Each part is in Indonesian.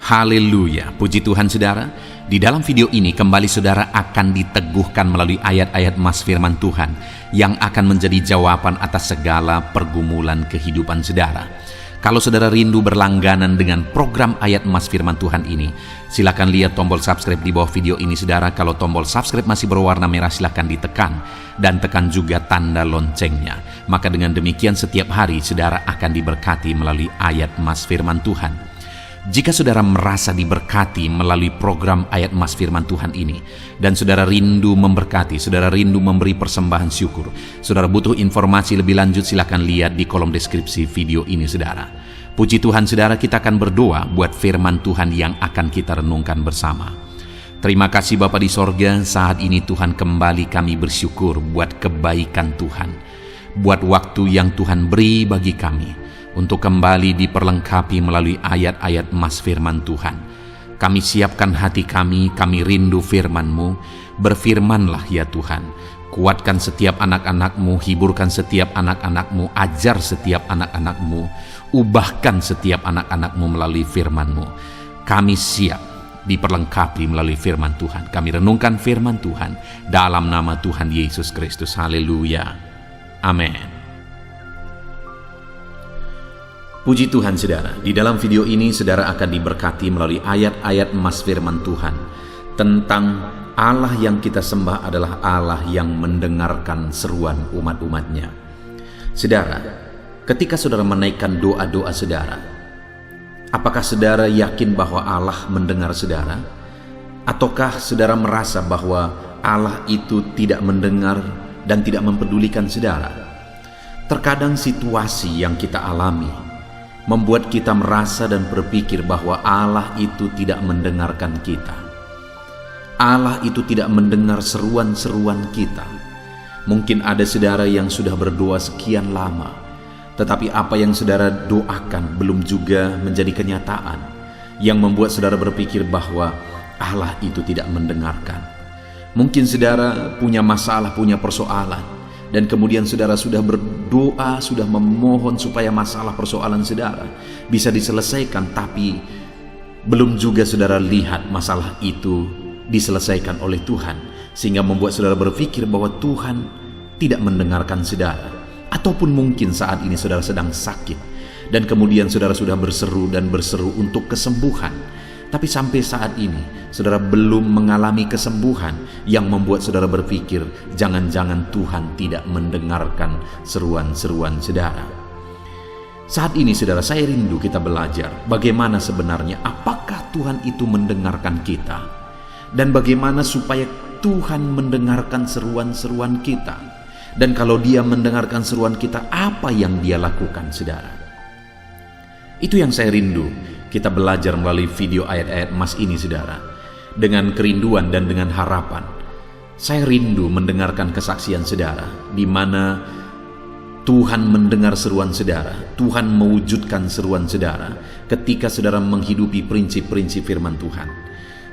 Haleluya, puji Tuhan saudara. Di dalam video ini kembali saudara akan diteguhkan melalui ayat-ayat mas firman Tuhan yang akan menjadi jawaban atas segala pergumulan kehidupan saudara. Kalau saudara rindu berlangganan dengan program ayat mas firman Tuhan ini, silakan lihat tombol subscribe di bawah video ini saudara. Kalau tombol subscribe masih berwarna merah, silakan ditekan dan tekan juga tanda loncengnya. Maka dengan demikian setiap hari saudara akan diberkati melalui ayat mas firman Tuhan. Jika saudara merasa diberkati melalui program ayat mas firman Tuhan ini, dan saudara rindu memberkati, saudara rindu memberi persembahan syukur, saudara butuh informasi lebih lanjut, silakan lihat di kolom deskripsi video ini saudara. Puji Tuhan saudara, kita akan berdoa buat firman Tuhan yang akan kita renungkan bersama. Terima kasih Bapa di sorga, saat ini Tuhan kembali kami bersyukur buat kebaikan Tuhan, buat waktu yang Tuhan beri bagi kami untuk kembali diperlengkapi melalui ayat-ayat mas firman Tuhan. Kami siapkan hati kami rindu firman-Mu. Berfirmanlah ya Tuhan, kuatkan setiap anak-anak-Mu, hiburkan setiap anak-anak-Mu, ajar setiap anak-anak-Mu, ubahkan setiap anak-anak-Mu melalui firman-Mu. Kami siap diperlengkapi melalui firman Tuhan. Kami renungkan firman Tuhan dalam nama Tuhan Yesus Kristus. Haleluya. Amin. Puji Tuhan saudara, di dalam video ini saudara akan diberkati melalui ayat-ayat mas firman Tuhan tentang Allah yang kita sembah adalah Allah yang mendengarkan seruan umat-umatnya. Saudara, ketika saudara menaikkan doa-doa saudara, apakah saudara yakin bahwa Allah mendengar saudara? Ataukah saudara merasa bahwa Allah itu tidak mendengar dan tidak mempedulikan saudara? Terkadang situasi yang kita alami membuat kita merasa dan berpikir bahwa Allah itu tidak mendengarkan kita. Allah itu tidak mendengar seruan-seruan kita. Mungkin ada saudara yang sudah berdoa sekian lama, tetapi apa yang saudara doakan belum juga menjadi kenyataan, yang membuat saudara berpikir bahwa Allah itu tidak mendengarkan. Mungkin saudara punya masalah, punya persoalan, dan kemudian saudara sudah berdoa, sudah memohon supaya masalah persoalan saudara bisa diselesaikan, tapi belum juga saudara lihat masalah itu diselesaikan oleh Tuhan, sehingga membuat saudara berpikir bahwa Tuhan tidak mendengarkan saudara. Ataupun mungkin saat ini saudara sedang sakit, dan kemudian saudara sudah berseru dan berseru untuk kesembuhan, tapi sampai saat ini saudara belum mengalami kesembuhan, yang membuat saudara berpikir jangan-jangan Tuhan tidak mendengarkan seruan-seruan saudara. Saat ini saudara, saya rindu kita belajar bagaimana sebenarnya, apakah Tuhan itu mendengarkan kita, dan bagaimana supaya Tuhan mendengarkan seruan-seruan kita. Dan kalau Dia mendengarkan seruan kita, apa yang Dia lakukan saudara? Itu yang saya rindu kita belajar melalui video ayat-ayat mas ini saudara. Dengan kerinduan dan dengan harapan, saya rindu mendengarkan kesaksian saudara, di mana Tuhan mendengar seruan saudara, Tuhan mewujudkan seruan saudara ketika saudara menghidupi prinsip-prinsip firman Tuhan.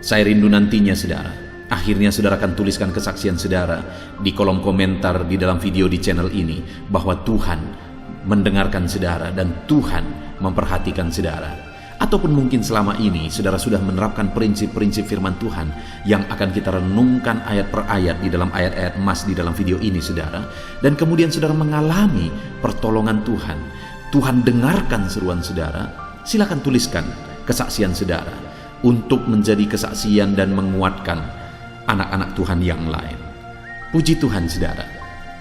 Saya rindu nantinya saudara, akhirnya saudara akan tuliskan kesaksian saudara di kolom komentar di dalam video di channel ini, bahwa Tuhan mendengarkan saudara dan Tuhan memperhatikan saudara. Ataupun mungkin selama ini saudara sudah menerapkan prinsip-prinsip firman Tuhan yang akan kita renungkan ayat per ayat di dalam ayat-ayat mas di dalam video ini saudara, dan kemudian saudara mengalami pertolongan Tuhan. Tuhan dengarkan seruan saudara. Silakan tuliskan kesaksian saudara untuk menjadi kesaksian dan menguatkan anak-anak Tuhan yang lain. Puji Tuhan saudara.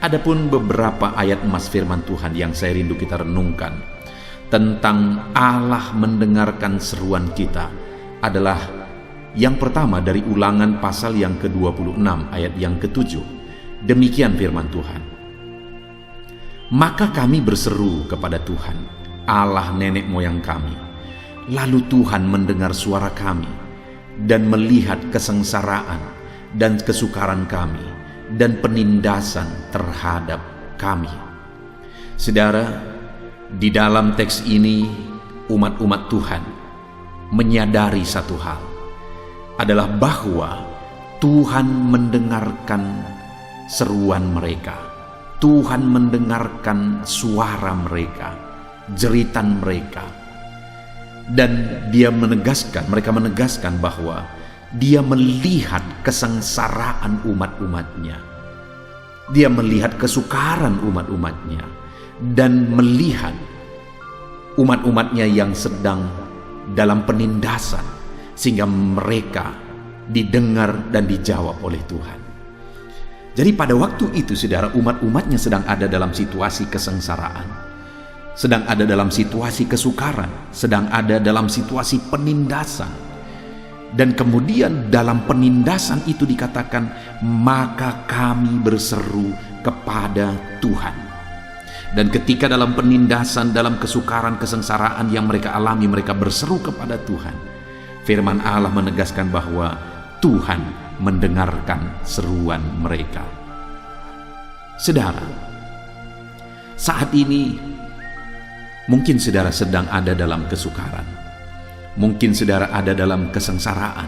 Adapun beberapa ayat mas firman Tuhan yang saya rindu kita renungkan tentang Allah mendengarkan seruan kita adalah yang pertama dari Ulangan pasal yang ke-26 ayat yang ke-7. Demikian firman Tuhan. Maka kami berseru kepada Tuhan, Allah nenek moyang kami. Lalu Tuhan mendengar suara kami dan melihat kesengsaraan dan kesukaran kami dan penindasan terhadap kami. Saudara, di dalam teks ini umat-umat Tuhan menyadari satu hal, adalah bahwa Tuhan mendengarkan seruan mereka. Tuhan mendengarkan suara mereka, jeritan mereka. Dan mereka menegaskan bahwa dia melihat kesengsaraan umat-umatnya. Dia melihat kesukaran umat-umatnya dan melihat umat-umatnya yang sedang dalam penindasan, sehingga mereka didengar dan dijawab oleh Tuhan. Jadi pada waktu itu, saudara, umat-umatnya sedang ada dalam situasi kesengsaraan, sedang ada dalam situasi kesukaran, sedang ada dalam situasi penindasan. Dan kemudian dalam penindasan itu dikatakan, maka kami berseru kepada Tuhan. Dan ketika dalam penindasan, dalam kesukaran, kesengsaraan yang mereka alami, mereka berseru kepada Tuhan. Firman Allah menegaskan bahwa Tuhan mendengarkan seruan mereka. Saudara, saat ini mungkin saudara sedang ada dalam kesukaran. Mungkin saudara ada dalam kesengsaraan.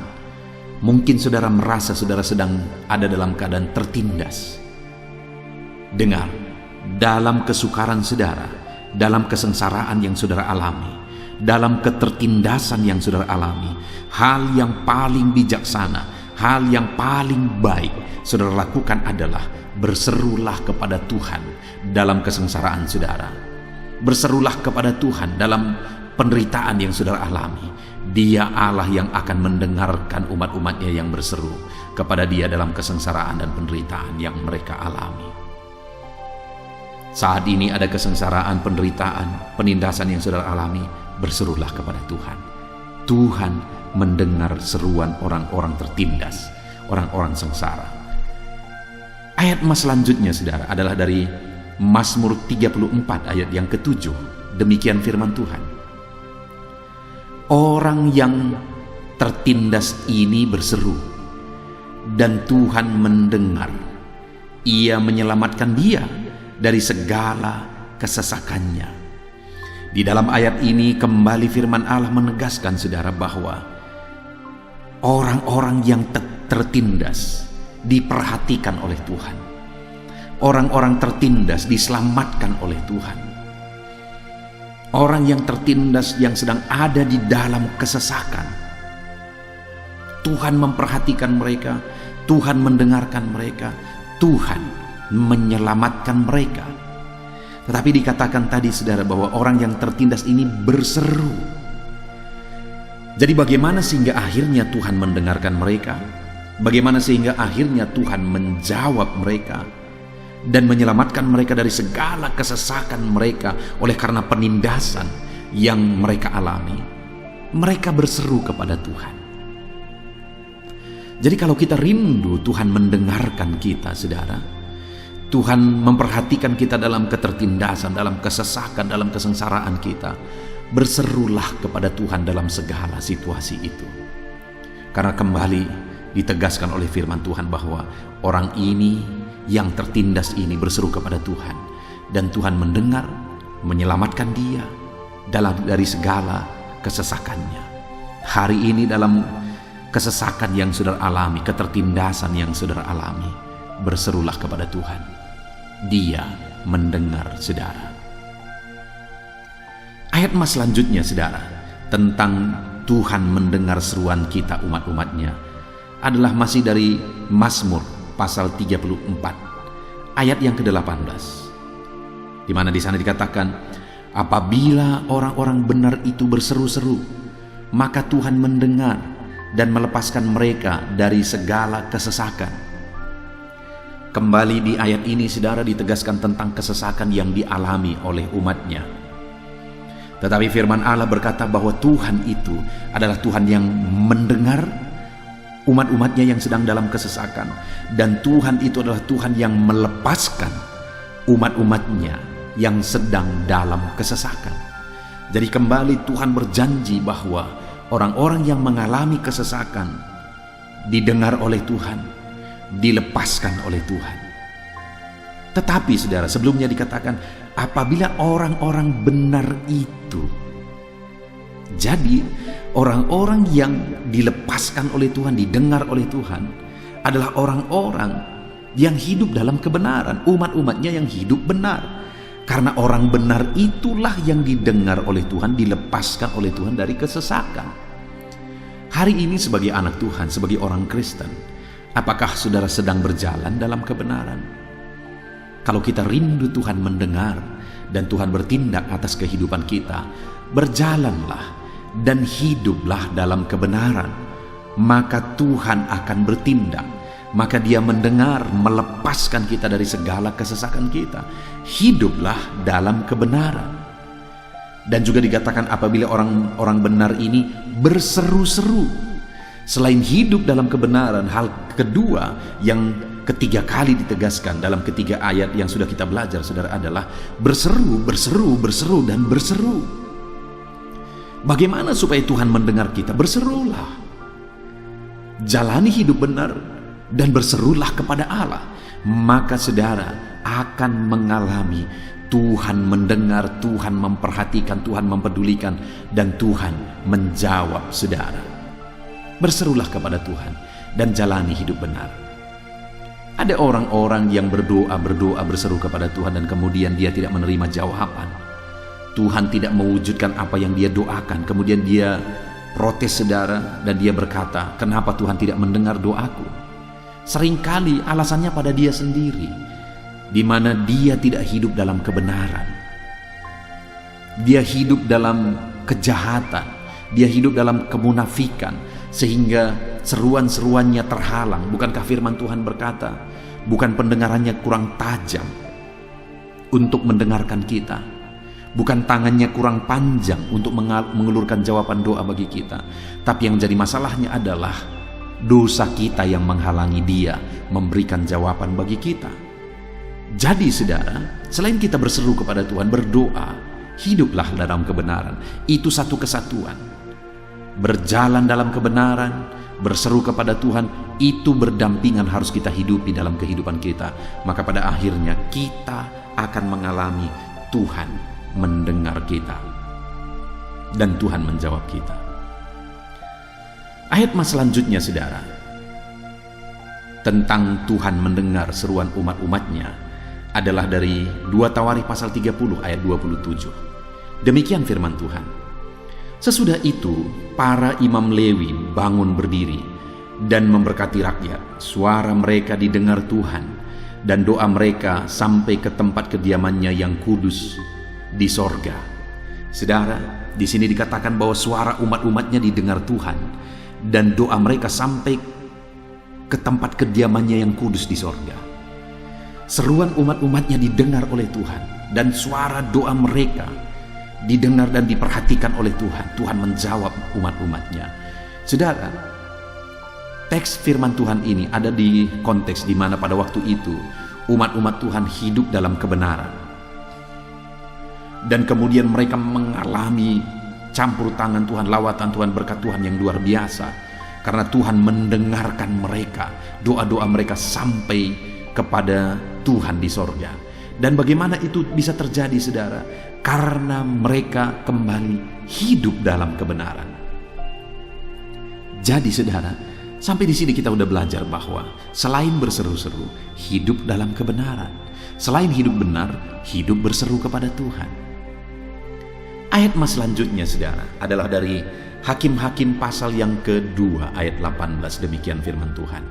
Mungkin saudara merasa saudara sedang ada dalam keadaan tertindas. Dengar, dalam kesukaran saudara, dalam kesengsaraan yang saudara alami, dalam ketertindasan yang saudara alami, hal yang paling bijaksana, hal yang paling baik saudara lakukan adalah berserulah kepada Tuhan dalam kesengsaraan saudara. Berserulah kepada Tuhan dalam penderitaan yang saudara alami. Dia Allah yang akan mendengarkan umat-umatnya yang berseru kepada Dia dalam kesengsaraan dan penderitaan yang mereka alami. Saat ini ada kesengsaraan, penderitaan, penindasan yang saudara alami, berserulah kepada Tuhan. Tuhan mendengar seruan orang-orang tertindas, orang-orang sengsara. Ayat mas selanjutnya, saudara, adalah dari Mazmur 34 ayat yang ke-7. Demikian firman Tuhan. Orang yang tertindas ini berseru, dan Tuhan mendengar. Ia menyelamatkan dia dari segala kesesakannya. Di dalam ayat ini kembali firman Allah menegaskan, saudara, bahwa orang-orang yang tertindas diperhatikan oleh Tuhan. Orang-orang tertindas diselamatkan oleh Tuhan. Orang yang tertindas yang sedang ada di dalam kesesakan, Tuhan memperhatikan mereka, Tuhan mendengarkan mereka, Tuhan menyelamatkan mereka. Tetapi dikatakan tadi, saudara, bahwa orang yang tertindas ini berseru. Jadi bagaimana sehingga akhirnya Tuhan mendengarkan mereka? Bagaimana sehingga akhirnya Tuhan menjawab mereka dan menyelamatkan mereka dari segala kesesakan mereka oleh karena penindasan yang mereka alami? Mereka berseru kepada Tuhan. Jadi kalau kita rindu Tuhan mendengarkan kita, saudara, Tuhan memperhatikan kita dalam ketertindasan, dalam kesesakan, dalam kesengsaraan kita, berserulah kepada Tuhan dalam segala situasi itu. Karena kembali ditegaskan oleh firman Tuhan bahwa orang ini yang tertindas ini berseru kepada Tuhan, dan Tuhan mendengar, menyelamatkan dia dari segala kesesakannya. Hari ini dalam kesesakan yang saudara alami, ketertindasan yang saudara alami, berserulah kepada Tuhan. Dia mendengar, saudara. Ayat mas selanjutnya, saudara, tentang Tuhan mendengar seruan kita umat-umatnya adalah masih dari Mazmur pasal 34 ayat yang ke-18, di mana di sana dikatakan, apabila orang-orang benar itu berseru-seru, maka Tuhan mendengar dan melepaskan mereka dari segala kesesakan. Kembali di ayat ini, saudara, ditegaskan tentang kesesakan yang dialami oleh umatnya. Tetapi firman Allah berkata bahwa Tuhan itu adalah Tuhan yang mendengar umat-umatnya yang sedang dalam kesesakan, dan Tuhan itu adalah Tuhan yang melepaskan umat-umatnya yang sedang dalam kesesakan. Jadi kembali Tuhan berjanji bahwa orang-orang yang mengalami kesesakan didengar oleh Tuhan, dilepaskan oleh Tuhan. Tetapi saudara, sebelumnya dikatakan apabila orang-orang benar itu. Jadi orang-orang yang dilepaskan oleh Tuhan, didengar oleh Tuhan, adalah orang-orang yang hidup dalam kebenaran, umat-umatnya yang hidup benar. Karena orang benar itulah yang didengar oleh Tuhan, dilepaskan oleh Tuhan dari kesesakan. Hari ini sebagai anak Tuhan, sebagai orang Kristen, apakah saudara sedang berjalan dalam kebenaran? Kalau kita rindu Tuhan mendengar dan Tuhan bertindak atas kehidupan kita, berjalanlah dan hiduplah dalam kebenaran, maka Tuhan akan bertindak. Maka Dia mendengar, melepaskan kita dari segala kesesakan kita. Hiduplah dalam kebenaran. Dan juga dikatakan apabila orang benar ini berseru-seru. Selain hidup dalam kebenaran, hal kedua yang ketiga kali ditegaskan dalam ketiga ayat yang sudah kita belajar, saudara, adalah berseru, berseru, berseru, dan berseru. Bagaimana supaya Tuhan mendengar kita? Berserulah. Jalani hidup benar dan berserulah kepada Allah, maka saudara akan mengalami Tuhan mendengar, Tuhan memperhatikan, Tuhan mempedulikan, dan Tuhan menjawab saudara. Berserulah kepada Tuhan dan jalani hidup benar. Ada orang-orang yang berdoa, berseru kepada Tuhan, dan kemudian dia tidak menerima jawaban. Tuhan tidak mewujudkan apa yang dia doakan. Kemudian dia protes, saudara, dan dia berkata, kenapa Tuhan tidak mendengar doaku? Seringkali alasannya pada dia sendiri, di mana dia tidak hidup dalam kebenaran. Dia hidup dalam kejahatan, dia hidup dalam kemunafikan, sehingga seruan-seruannya terhalang. Bukankah firman Tuhan berkata, bukan pendengarannya kurang tajam untuk mendengarkan kita, bukan tangannya kurang panjang untuk mengulurkan jawaban doa bagi kita, tapi yang jadi masalahnya adalah dosa kita yang menghalangi Dia memberikan jawaban bagi kita. Jadi saudara, selain kita berseru kepada Tuhan, berdoa, hiduplah dalam kebenaran. Itu satu kesatuan. Berjalan dalam kebenaran, berseru kepada Tuhan, itu berdampingan harus kita hidupi dalam kehidupan kita. Maka pada akhirnya kita akan mengalami Tuhan mendengar kita dan Tuhan menjawab kita. Ayat mas selanjutnya, saudara, tentang Tuhan mendengar seruan umat-umatnya adalah dari 2 Tawarikh pasal 30 ayat 27. Demikian firman Tuhan. Sesudah itu para imam Lewi bangun berdiri dan memberkati rakyat. Suara mereka didengar Tuhan dan doa mereka sampai ke tempat kediamannya yang kudus di sorga. Saudara, di sini dikatakan bahwa suara umat-umatnya didengar Tuhan dan doa mereka sampai ke tempat kediamannya yang kudus di sorga. Seruan umat-umatnya didengar oleh Tuhan, dan suara doa mereka didengar dan diperhatikan oleh Tuhan. Tuhan menjawab umat-umatnya. Saudara, teks firman Tuhan ini ada di konteks di mana pada waktu itu umat-umat Tuhan hidup dalam kebenaran, dan kemudian mereka mengalami campur tangan Tuhan, lawatan Tuhan, berkat Tuhan yang luar biasa, karena Tuhan mendengarkan mereka, doa-doa mereka sampai kepada Tuhan di sorga. Dan bagaimana itu bisa terjadi, saudara? Karena mereka kembali hidup dalam kebenaran. Jadi saudara, sampai di sini kita udah belajar bahwa selain berseru-seru, hidup dalam kebenaran. Selain hidup benar, hidup berseru kepada Tuhan. Ayat mas selanjutnya, saudara, adalah dari Hakim-Hakim pasal yang kedua ayat 18. Demikian firman Tuhan.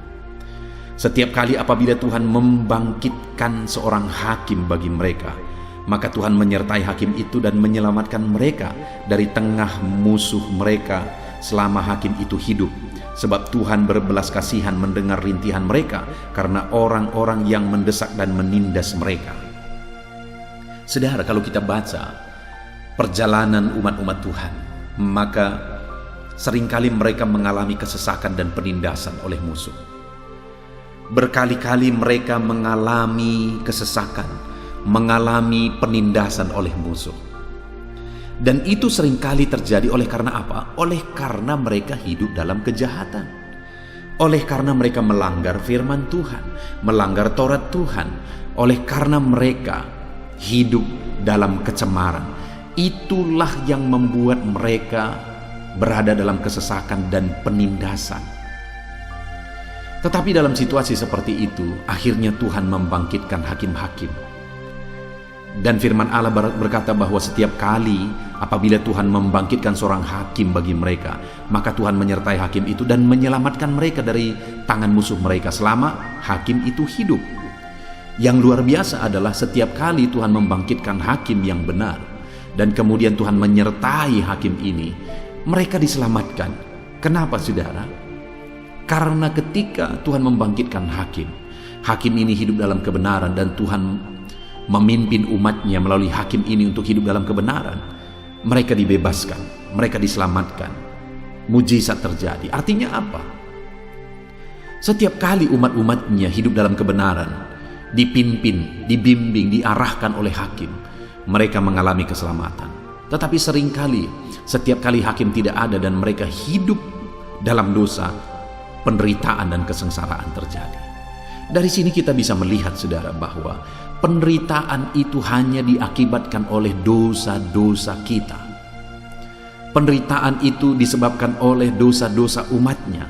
Setiap kali apabila Tuhan membangkitkan seorang hakim bagi mereka, maka Tuhan menyertai hakim itu dan menyelamatkan mereka dari tengah musuh mereka selama hakim itu hidup. Sebab Tuhan berbelas kasihan mendengar rintihan mereka karena orang-orang yang mendesak dan menindas mereka. Saudara, kalau kita baca perjalanan umat-umat Tuhan, maka seringkali mereka mengalami kesesakan dan penindasan oleh musuh. Berkali-kali mereka mengalami kesesakan, mengalami penindasan oleh musuh. Dan itu seringkali terjadi oleh karena apa? Oleh karena mereka hidup dalam kejahatan. Oleh karena mereka melanggar firman Tuhan, melanggar Taurat Tuhan. Oleh karena mereka hidup dalam kecemaran. Itulah yang membuat mereka berada dalam kesesakan dan penindasan. Tetapi dalam situasi seperti itu, akhirnya Tuhan membangkitkan hakim-hakim. Dan firman Allah berkata bahwa setiap kali apabila Tuhan membangkitkan seorang hakim bagi mereka, maka Tuhan menyertai hakim itu dan menyelamatkan mereka dari tangan musuh mereka selama hakim itu hidup. Yang luar biasa adalah setiap kali Tuhan membangkitkan hakim yang benar dan kemudian Tuhan menyertai hakim ini, mereka diselamatkan. Kenapa saudara? Karena ketika Tuhan membangkitkan hakim ini hidup dalam kebenaran dan Tuhan memimpin umatnya melalui hakim ini untuk hidup dalam kebenaran, mereka dibebaskan, mereka diselamatkan, mujizat terjadi. Artinya apa? Setiap kali umat-umatnya hidup dalam kebenaran, dipimpin, dibimbing, diarahkan oleh hakim, mereka mengalami keselamatan. Tetapi seringkali setiap kali hakim tidak ada dan mereka hidup dalam dosa, penderitaan dan kesengsaraan terjadi. Dari sini kita bisa melihat saudara bahwa penderitaan itu hanya diakibatkan oleh dosa-dosa kita. Penderitaan itu disebabkan oleh dosa-dosa umatnya.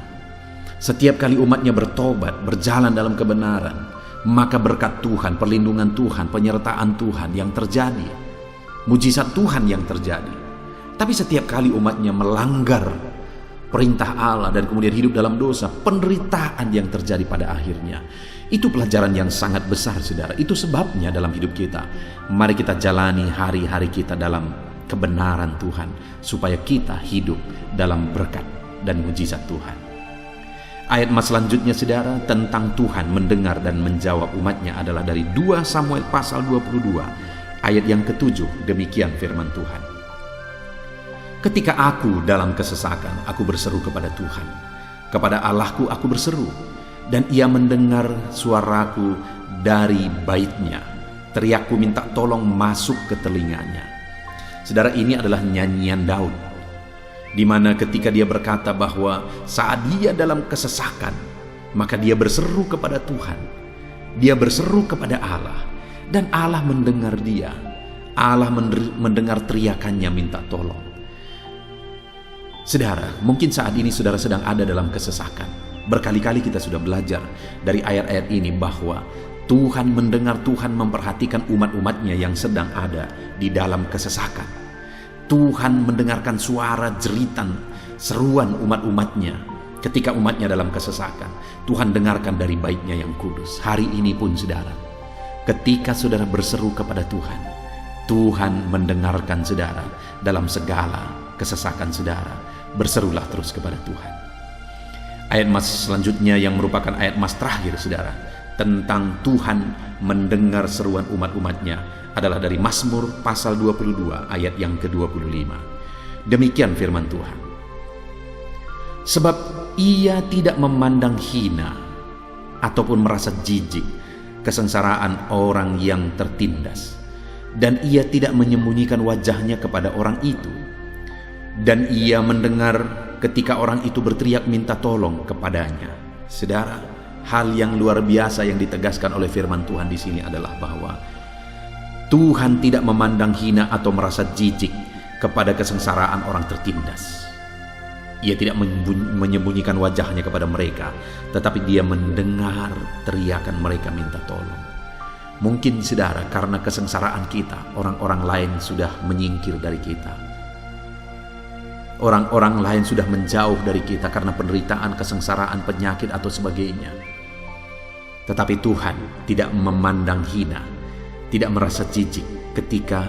Setiap kali umatnya bertobat, berjalan dalam kebenaran, maka berkat Tuhan, perlindungan Tuhan, penyertaan Tuhan yang terjadi, mujizat Tuhan yang terjadi. Tapi setiap kali umatnya melanggar perintah Allah dan kemudian hidup dalam dosa, penderitaan yang terjadi pada akhirnya. Itu pelajaran yang sangat besar saudara. Itu sebabnya dalam hidup kita, mari kita jalani hari-hari kita dalam kebenaran Tuhan, supaya kita hidup dalam berkat dan mujizat Tuhan. Ayat mas selanjutnya saudara tentang Tuhan mendengar dan menjawab umatnya adalah dari 2 Samuel pasal 22 ayat yang ke-7. Demikian firman Tuhan. Ketika aku dalam kesesakan, aku berseru kepada Tuhan. Kepada Allahku aku berseru, dan ia mendengar suaraku dari baitnya. Teriakku minta tolong masuk ke telinganya. Saudara, ini adalah nyanyian Daud, di mana ketika dia berkata bahwa saat dia dalam kesesakan, maka dia berseru kepada Tuhan. Dia berseru kepada Allah, dan Allah mendengar dia. Allah mendengar teriakannya minta tolong. Saudara, mungkin saat ini saudara sedang ada dalam kesesakan. Berkali-kali kita sudah belajar dari ayat-ayat ini bahwa Tuhan mendengar, Tuhan memperhatikan umat-umatnya yang sedang ada di dalam kesesakan. Tuhan mendengarkan suara jeritan, seruan umat-umatnya ketika umatnya dalam kesesakan. Tuhan dengarkan dari baitnya yang kudus. Hari ini pun saudara, ketika saudara berseru kepada Tuhan, Tuhan mendengarkan saudara dalam segala kesesakan saudara. Berserulah terus kepada Tuhan. Ayat mas selanjutnya yang merupakan ayat mas terakhir saudara, tentang Tuhan mendengar seruan umat-umatnya adalah dari Mazmur pasal 22 ayat yang ke-25. Demikian firman Tuhan. Sebab ia tidak memandang hina ataupun merasa jijik kesengsaraan orang yang tertindas, dan ia tidak menyembunyikan wajahnya kepada orang itu. Dan ia mendengar ketika orang itu berteriak minta tolong kepadanya. Saudara, hal yang luar biasa yang ditegaskan oleh firman Tuhan di sini adalah bahwa Tuhan tidak memandang hina atau merasa jijik kepada kesengsaraan orang tertindas. Ia tidak menyembunyikan wajahnya kepada mereka, tetapi dia mendengar teriakan mereka minta tolong. Mungkin saudara, karena kesengsaraan kita, orang-orang lain sudah menyingkir dari kita. Orang-orang lain sudah menjauh dari kita karena penderitaan, kesengsaraan, penyakit atau sebagainya. Tetapi Tuhan tidak memandang hina, tidak merasa jijik ketika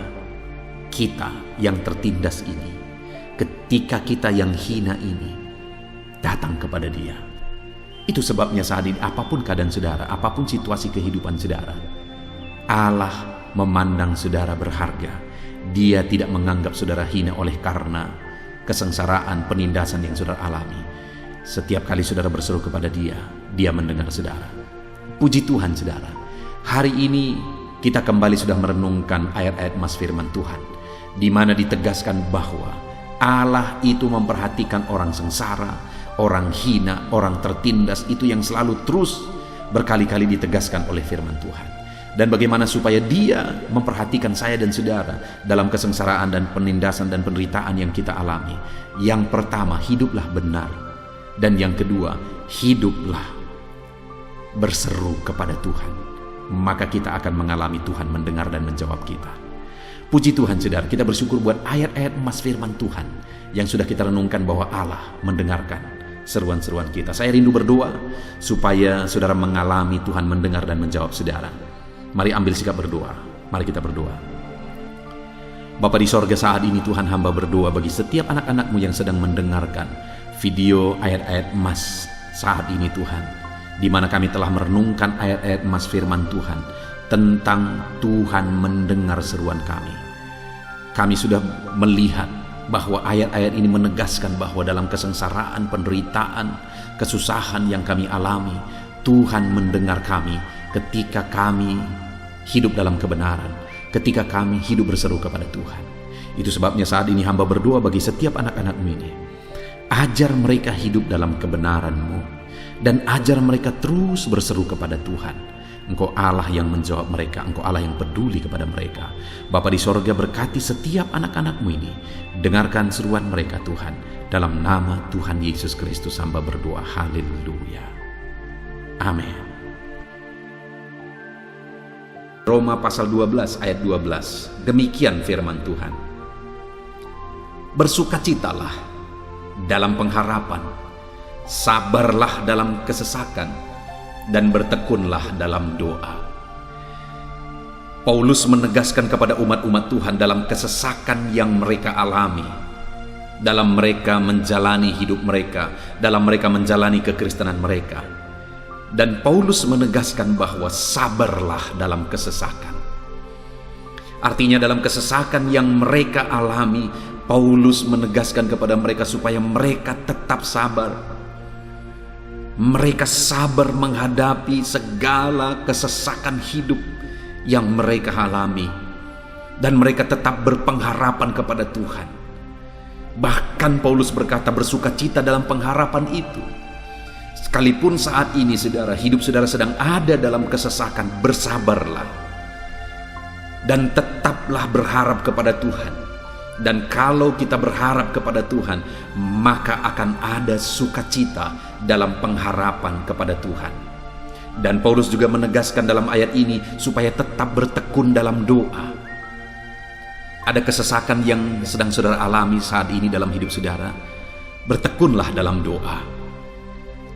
kita yang tertindas ini, ketika kita yang hina ini datang kepada Dia. Itu sebabnya saat ini apapun keadaan saudara, apapun situasi kehidupan saudara, Allah memandang saudara berharga. Dia tidak menganggap saudara hina oleh karena kesengsaraan, penindasan yang saudara alami. Setiap kali saudara berseru kepada Dia, Dia mendengar saudara. Puji Tuhan saudara, hari ini kita kembali sudah merenungkan ayat-ayat mas firman Tuhan, di mana ditegaskan bahwa Allah itu memperhatikan orang sengsara, orang hina, orang tertindas. Itu yang selalu terus berkali-kali ditegaskan oleh firman Tuhan. Dan bagaimana supaya Dia memperhatikan saya dan saudara dalam kesengsaraan dan penindasan dan penderitaan yang kita alami. Yang pertama, hiduplah benar. Dan yang kedua, hiduplah berseru kepada Tuhan. maka kita akan mengalami Tuhan mendengar dan menjawab kita. Puji Tuhan saudara, kita bersyukur buat ayat-ayat emas firman Tuhan yang sudah kita renungkan bahwa Allah mendengarkan seruan-seruan kita. Saya rindu berdoa supaya saudara mengalami Tuhan mendengar dan menjawab saudara. Mari ambil sikap berdoa. Mari kita berdoa. Bapa di sorga, saat ini Tuhan, hamba berdoa bagi setiap anak-anak-Mu yang sedang mendengarkan video ayat-ayat emas saat ini Tuhan, di mana kami telah merenungkan ayat-ayat emas firman Tuhan tentang Tuhan mendengar seruan kami. Kami sudah melihat bahwa ayat-ayat ini menegaskan bahwa dalam kesengsaraan, penderitaan, kesusahan yang kami alami, Tuhan mendengar kami ketika kami hidup dalam kebenaran, ketika kami hidup berseru kepada Tuhan. Itu sebabnya saat ini hamba berdoa bagi setiap anak-anak-Mu ini. Ajar mereka hidup dalam kebenaran-Mu, dan ajar mereka terus berseru kepada Tuhan. Engkau Allah yang menjawab mereka, Engkau Allah yang peduli kepada mereka. Bapa di sorga, berkati setiap anak-anak-Mu ini. Dengarkan seruan mereka Tuhan. Dalam nama Tuhan Yesus Kristus hamba berdoa. Haleluya. Amin. Roma pasal 12 ayat 12. Demikian firman Tuhan. Bersukacitalah dalam pengharapan, sabarlah dalam kesesakan, dan bertekunlah dalam doa. Paulus menegaskan kepada umat-umat Tuhan dalam kesesakan yang mereka alami, dalam mereka menjalani hidup mereka, dalam mereka menjalani kekristenan mereka. Dan Paulus menegaskan bahwa sabarlah dalam kesesakan. Artinya dalam kesesakan yang mereka alami, Paulus menegaskan kepada mereka supaya mereka tetap sabar. Mereka sabar menghadapi segala kesesakan hidup yang mereka alami. Dan mereka tetap berpengharapan kepada Tuhan. Bahkan Paulus berkata bersukacita dalam pengharapan itu. Sekalipun saat ini saudara, hidup saudara sedang ada dalam kesesakan, bersabarlah. Dan tetaplah berharap kepada Tuhan. Dan kalau kita berharap kepada Tuhan, maka akan ada sukacita dalam pengharapan kepada Tuhan. Dan Paulus juga menegaskan dalam ayat ini supaya tetap bertekun dalam doa. Ada kesesakan yang sedang saudara alami saat ini dalam hidup saudara. Bertekunlah dalam doa.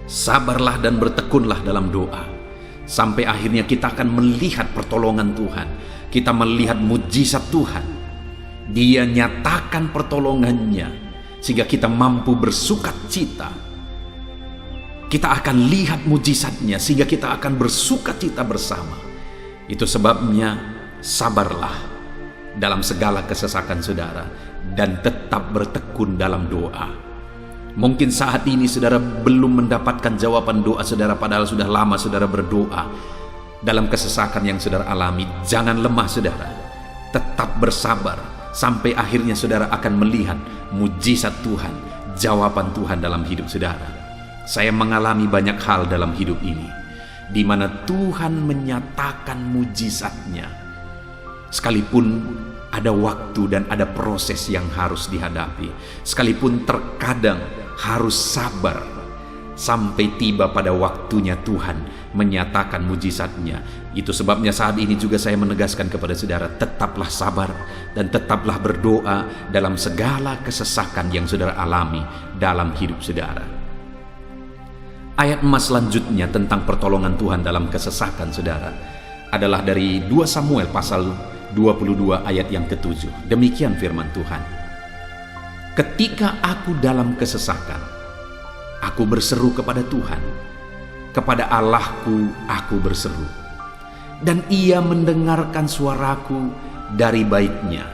Sabarlah dan bertekunlah dalam doa. Sampai akhirnya kita akan melihat pertolongan Tuhan. Kita melihat mujizat Tuhan. Dia nyatakan pertolongannya sehingga kita mampu bersukacita. Kita akan lihat mujizatnya sehingga kita akan bersukacita bersama. Itu sebabnya sabarlah dalam segala kesesakan saudara dan tetap bertekun dalam doa. Mungkin saat ini saudara belum mendapatkan jawaban doa saudara, padahal sudah lama saudara berdoa dalam kesesakan yang saudara alami. Jangan lemah saudara, tetap bersabar sampai akhirnya saudara akan melihat mujizat Tuhan, jawaban Tuhan dalam hidup saudara. Saya mengalami banyak hal dalam hidup ini di mana Tuhan menyatakan mujizatnya, sekalipun ada waktu dan ada proses yang harus dihadapi, sekalipun terkadang harus sabar sampai tiba pada waktunya Tuhan menyatakan mujizatnya. Itu sebabnya saat ini juga saya menegaskan kepada saudara, tetaplah sabar dan tetaplah berdoa dalam segala kesesakan yang saudara alami dalam hidup saudara. Ayat emas selanjutnya tentang pertolongan Tuhan dalam kesesakan saudara adalah dari 2 Samuel pasal 22 ayat yang ke-7. Demikian firman Tuhan. Ketika aku dalam kesesakan, aku berseru kepada Tuhan, kepada Allahku aku berseru, dan Ia mendengarkan suaraku dari baitnya.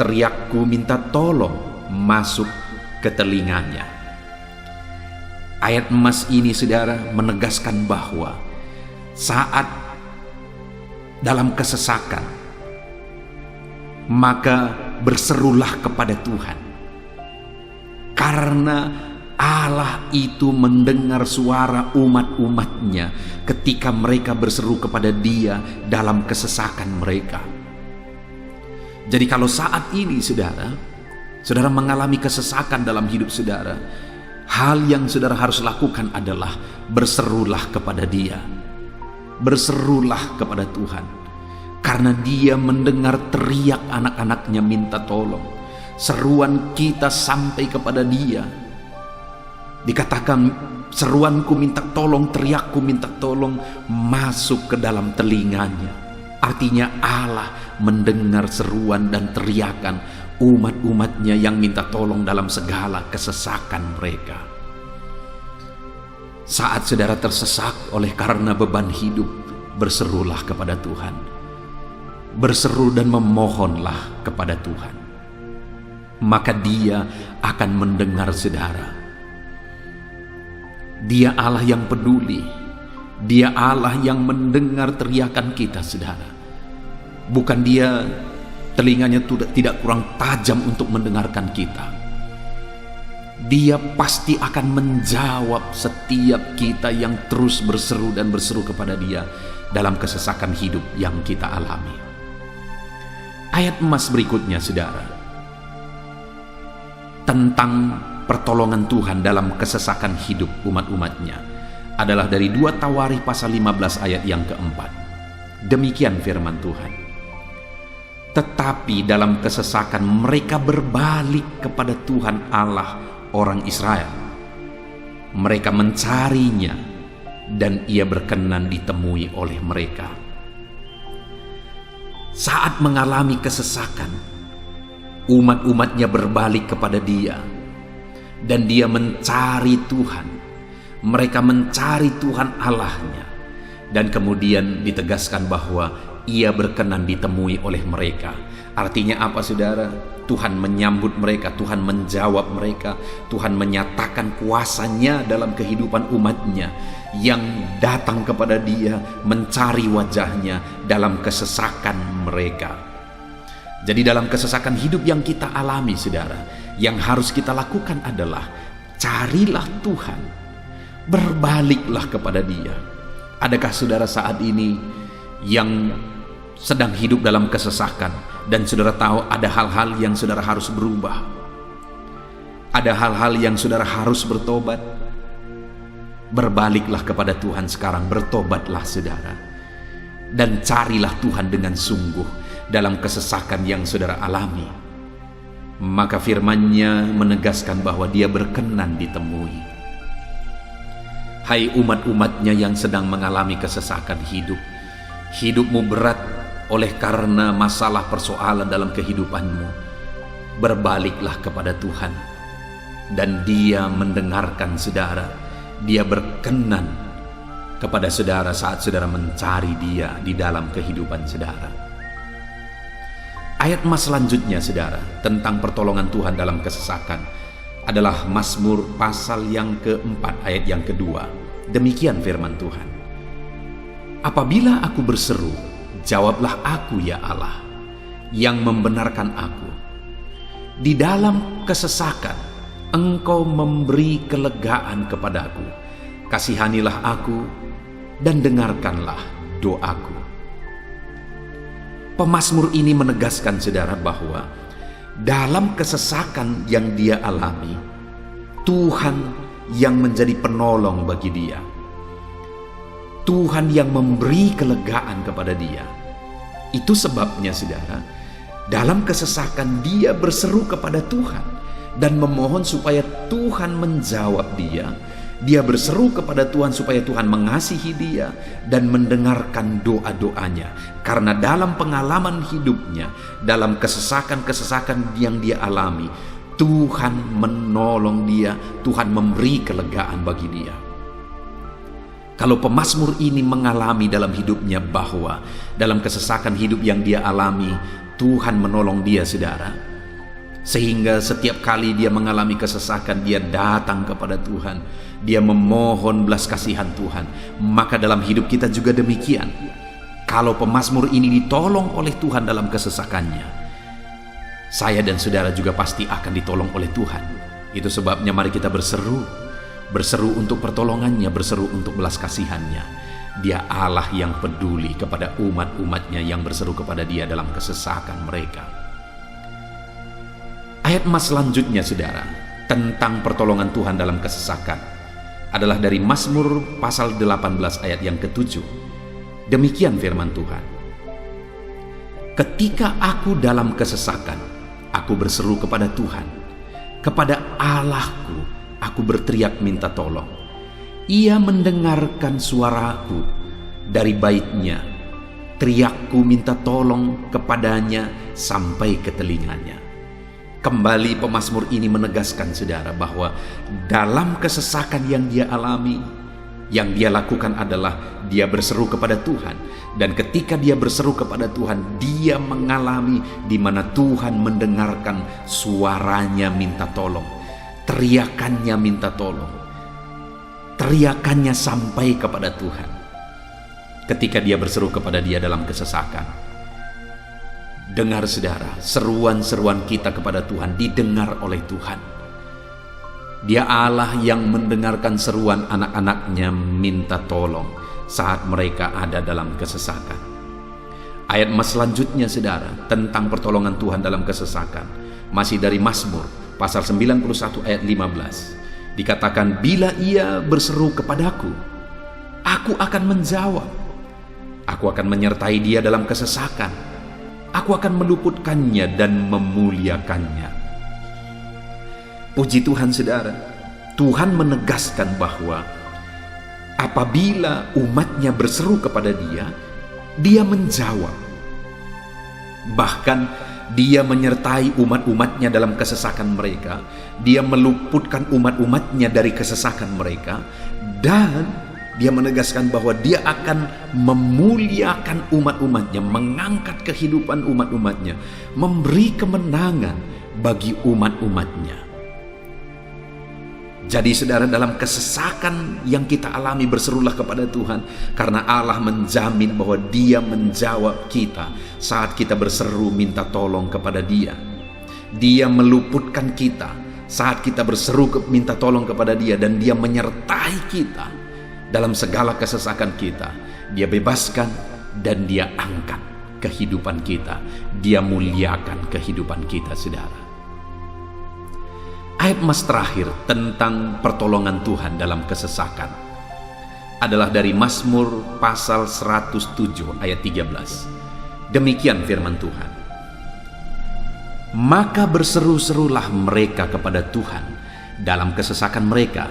Teriakku minta tolong masuk ke telinganya. Ayat emas ini saudara menegaskan bahwa saat dalam kesesakan, maka berserulah kepada Tuhan. Karena Allah itu mendengar suara umat-umatnya ketika mereka berseru kepada Dia dalam kesesakan mereka. Jadi kalau saat ini saudara mengalami kesesakan dalam hidup saudara, hal yang saudara harus lakukan adalah berserulah kepada Dia. berserulah kepada Tuhan, karena Dia mendengar teriak anak-anaknya minta tolong. Seruan kita sampai kepada Dia. Dikatakan, seruanku minta tolong, teriakku minta tolong, masuk ke dalam telinganya. Artinya Allah mendengar seruan dan teriakan umat-umatnya yang minta tolong dalam segala kesesakan mereka. Saat saudara tersesak oleh karena beban hidup, berserulah kepada Tuhan. Berseru dan memohonlah kepada Tuhan. Maka Dia akan mendengar saudara. Dia Allah yang peduli. Dia Allah yang mendengar teriakan kita, saudara. Bukan Dia telinganya tidak kurang tajam untuk mendengarkan kita. Dia pasti akan menjawab setiap kita yang terus berseru dan berseru kepada Dia dalam kesesakan hidup yang kita alami. Ayat emas berikutnya, saudara, tentang pertolongan Tuhan dalam kesesakan hidup umat-umatnya adalah dari 2 Tawarikh pasal 15 ayat yang keempat. Demikian firman Tuhan. Tetapi dalam kesesakan mereka berbalik kepada Tuhan Allah orang Israel. Mereka mencarinya dan Ia berkenan ditemui oleh mereka. Saat mengalami kesesakan, umat-umatnya berbalik kepada Dia dan Dia mencari Tuhan. Mereka mencari Tuhan Allahnya, dan kemudian ditegaskan bahwa Ia berkenan ditemui oleh mereka. Artinya apa, saudara? Tuhan menyambut mereka, Tuhan menjawab mereka, Tuhan menyatakan kuasa-Nya dalam kehidupan umatnya yang datang kepada Dia, mencari wajah-Nya dalam kesesakan mereka. Jadi dalam kesesakan hidup yang kita alami, saudara, yang harus kita lakukan adalah carilah Tuhan, berbaliklah kepada Dia. Adakah saudara saat ini yang sedang hidup dalam kesesakan dan saudara tahu ada hal-hal yang saudara harus berubah? Ada hal-hal yang saudara harus bertobat? Berbaliklah kepada Tuhan sekarang, bertobatlah saudara, dan carilah Tuhan dengan sungguh dalam kesesakan yang saudara alami. Maka firman-Nya menegaskan bahwa Dia berkenan ditemui. Hai umat-umatnya yang sedang mengalami kesesakan hidup, hidupmu berat oleh karena masalah persoalan dalam kehidupanmu, berbaliklah kepada Tuhan dan Dia mendengarkan saudara. Dia berkenan kepada saudara saat saudara mencari Dia di dalam kehidupan saudara. Ayat emas selanjutnya, saudara, tentang pertolongan Tuhan dalam kesesakan adalah Mazmur pasal yang keempat ayat yang kedua. Demikian firman Tuhan. Apabila aku berseru, jawablah aku ya Allah, yang membenarkan aku. Di dalam kesesakan, Engkau memberi kelegaan kepadaku. Kasihanilah aku dan dengarkanlah doaku. Pemazmur ini menegaskan saudara bahwa dalam kesesakan yang dia alami, Tuhan yang menjadi penolong bagi dia. Tuhan yang memberi kelegaan kepada dia. Itu sebabnya saudara, dalam kesesakan dia berseru kepada Tuhan dan memohon supaya Tuhan menjawab dia. Dia berseru kepada Tuhan supaya Tuhan mengasihi dia dan mendengarkan doa-doanya. Karena dalam pengalaman hidupnya, dalam kesesakan-kesesakan yang dia alami, Tuhan menolong dia, Tuhan memberi kelegaan bagi dia. Kalau pemazmur ini mengalami dalam hidupnya bahwa dalam kesesakan hidup yang dia alami, Tuhan menolong dia, saudara. Sehingga setiap kali dia mengalami kesesakan, dia datang kepada Tuhan, dia memohon belas kasihan Tuhan. Maka dalam hidup kita juga demikian. Kalau pemazmur ini ditolong oleh Tuhan dalam kesesakannya, saya dan saudara juga pasti akan ditolong oleh Tuhan. Itu sebabnya mari kita berseru untuk pertolongannya, berseru untuk belas kasihannya. Dia Allah yang peduli kepada umat-umatnya yang berseru kepada dia dalam kesesakan mereka. Ayat emas selanjutnya, saudara, tentang pertolongan Tuhan dalam kesesakan adalah dari Mazmur pasal 18 ayat yang ke-7. Demikian firman Tuhan. Ketika aku dalam kesesakan, aku berseru kepada Tuhan. Kepada Allahku, aku berteriak minta tolong. Ia mendengarkan suaraku dari baitnya. Teriakku minta tolong kepadanya sampai ke telinganya. Kembali pemazmur ini menegaskan saudara bahwa dalam kesesakan yang dia alami, yang dia lakukan adalah dia berseru kepada Tuhan. Dan ketika dia berseru kepada Tuhan, dia mengalami di mana Tuhan mendengarkan suaranya minta tolong. Teriakannya minta tolong. Teriakannya sampai kepada Tuhan. Ketika dia berseru kepada dia dalam kesesakan. Dengar saudara, seruan-seruan kita kepada Tuhan didengar oleh Tuhan. Dia Allah yang mendengarkan seruan anak-anaknya minta tolong saat mereka ada dalam kesesakan. Ayat selanjutnya saudara, tentang pertolongan Tuhan dalam kesesakan, masih dari Mazmur pasal 91 ayat 15. Dikatakan, bila ia berseru kepadaku, aku akan menjawab. Aku akan menyertai dia dalam kesesakan. Aku akan meluputkannya dan memuliakannya. Puji Tuhan saudara, Tuhan menegaskan bahwa apabila umatnya berseru kepada dia, dia menjawab. Bahkan dia menyertai umat-umatnya dalam kesesakan mereka. Dia meluputkan umat-umatnya dari kesesakan mereka. Dan dia menegaskan bahwa dia akan memuliakan umat-umatnya, mengangkat kehidupan umat-umatnya, memberi kemenangan bagi umat-umatnya. Jadi saudara, dalam kesesakan yang kita alami, berserulah kepada Tuhan, karena Allah menjamin bahwa dia menjawab kita saat kita berseru minta tolong kepada dia. Dia meluputkan kita saat kita berseru minta tolong kepada dia, dan dia menyertai kita dalam segala kesesakan kita. Dia bebaskan dan dia angkat kehidupan kita. Dia muliakan kehidupan kita saudara. Ayat terakhir tentang pertolongan Tuhan dalam kesesakan adalah dari Mazmur pasal 107 ayat 13. Demikian firman Tuhan. Maka berseru-serulah mereka kepada Tuhan dalam kesesakan mereka,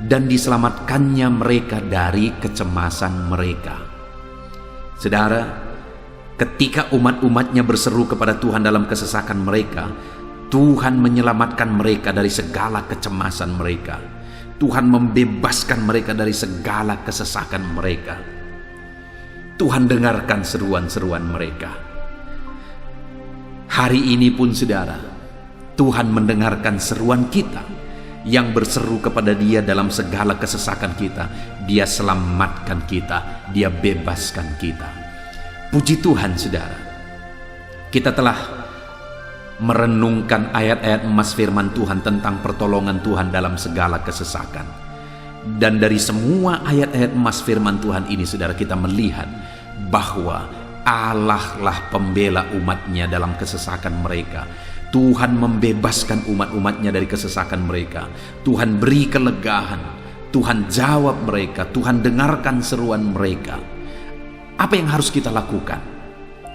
dan diselamatkannya mereka dari kecemasan mereka. Saudara, ketika umat-umatnya berseru kepada Tuhan dalam kesesakan mereka, Tuhan menyelamatkan mereka dari segala kecemasan mereka. Tuhan membebaskan mereka dari segala kesesakan mereka. Tuhan dengarkan seruan-seruan mereka. Hari ini pun saudara, Tuhan mendengarkan seruan kita yang berseru kepada dia dalam segala kesesakan kita. Dia selamatkan kita, dia bebaskan kita. Puji Tuhan saudara, kita telah merenungkan ayat-ayat emas firman Tuhan tentang pertolongan Tuhan dalam segala kesesakan. Dan dari semua ayat-ayat emas firman Tuhan ini saudara, kita melihat bahwa Allah lah pembela umatnya dalam kesesakan mereka. Tuhan membebaskan umat-umatnya dari kesesakan mereka. Tuhan beri kelegaan. Tuhan jawab mereka. Tuhan dengarkan seruan mereka. Apa yang harus kita lakukan?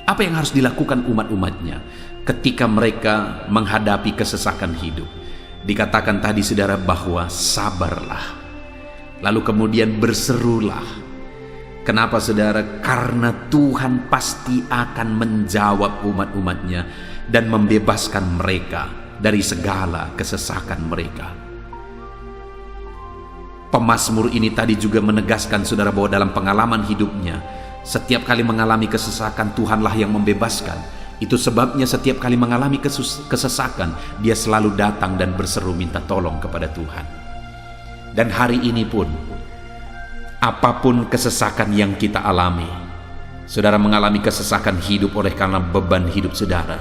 Apa yang harus dilakukan umat-umatnya ketika mereka menghadapi kesesakan hidup? Dikatakan tadi saudara bahwa sabarlah. Lalu kemudian berserulah. Kenapa saudara? Karena Tuhan pasti akan menjawab umat-umatnya dan membebaskan mereka dari segala kesesakan mereka. Pemazmur ini tadi juga menegaskan saudara bahwa dalam pengalaman hidupnya, setiap kali mengalami kesesakan, Tuhanlah yang membebaskan. Itu sebabnya setiap kali mengalami kesesakan, dia selalu datang dan berseru minta tolong kepada Tuhan. Dan hari ini pun, apapun kesesakan yang kita alami, saudara mengalami kesesakan hidup oleh karena beban hidup saudara,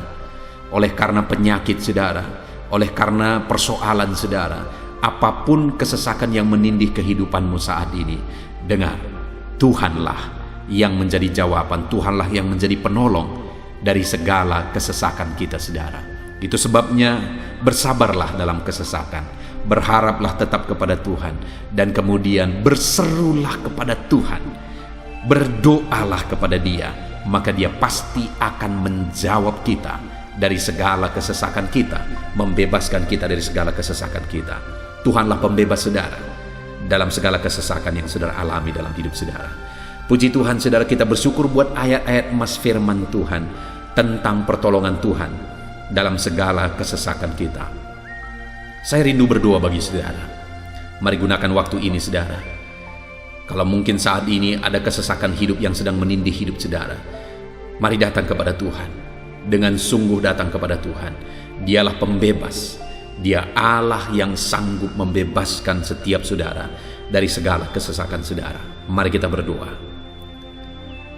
oleh karena penyakit saudara, oleh karena persoalan saudara, apapun kesesakan yang menindih kehidupanmu saat ini, dengar, Tuhanlah yang menjadi jawaban, Tuhanlah yang menjadi penolong dari segala kesesakan kita saudara. Itu sebabnya bersabarlah dalam kesesakan, berharaplah tetap kepada Tuhan, dan kemudian berserulah kepada Tuhan Berdoalah kepada Dia, maka Dia pasti akan menjawab kita dari segala kesesakan kita, membebaskan kita dari segala kesesakan kita. Tuhanlah pembebas saudara dalam segala kesesakan yang saudara alami dalam hidup saudara. Puji Tuhan saudara, kita bersyukur buat ayat-ayat emas firman Tuhan tentang pertolongan Tuhan dalam segala kesesakan kita. Saya rindu berdoa bagi saudara. Mari gunakan waktu ini saudara. Kalau mungkin saat ini ada kesesakan hidup yang sedang menindih hidup saudara, mari datang kepada Tuhan. Dengan sungguh datang kepada Tuhan. Dialah pembebas. Dia Allah yang sanggup membebaskan setiap saudara dari segala kesesakan saudara. Mari kita berdoa.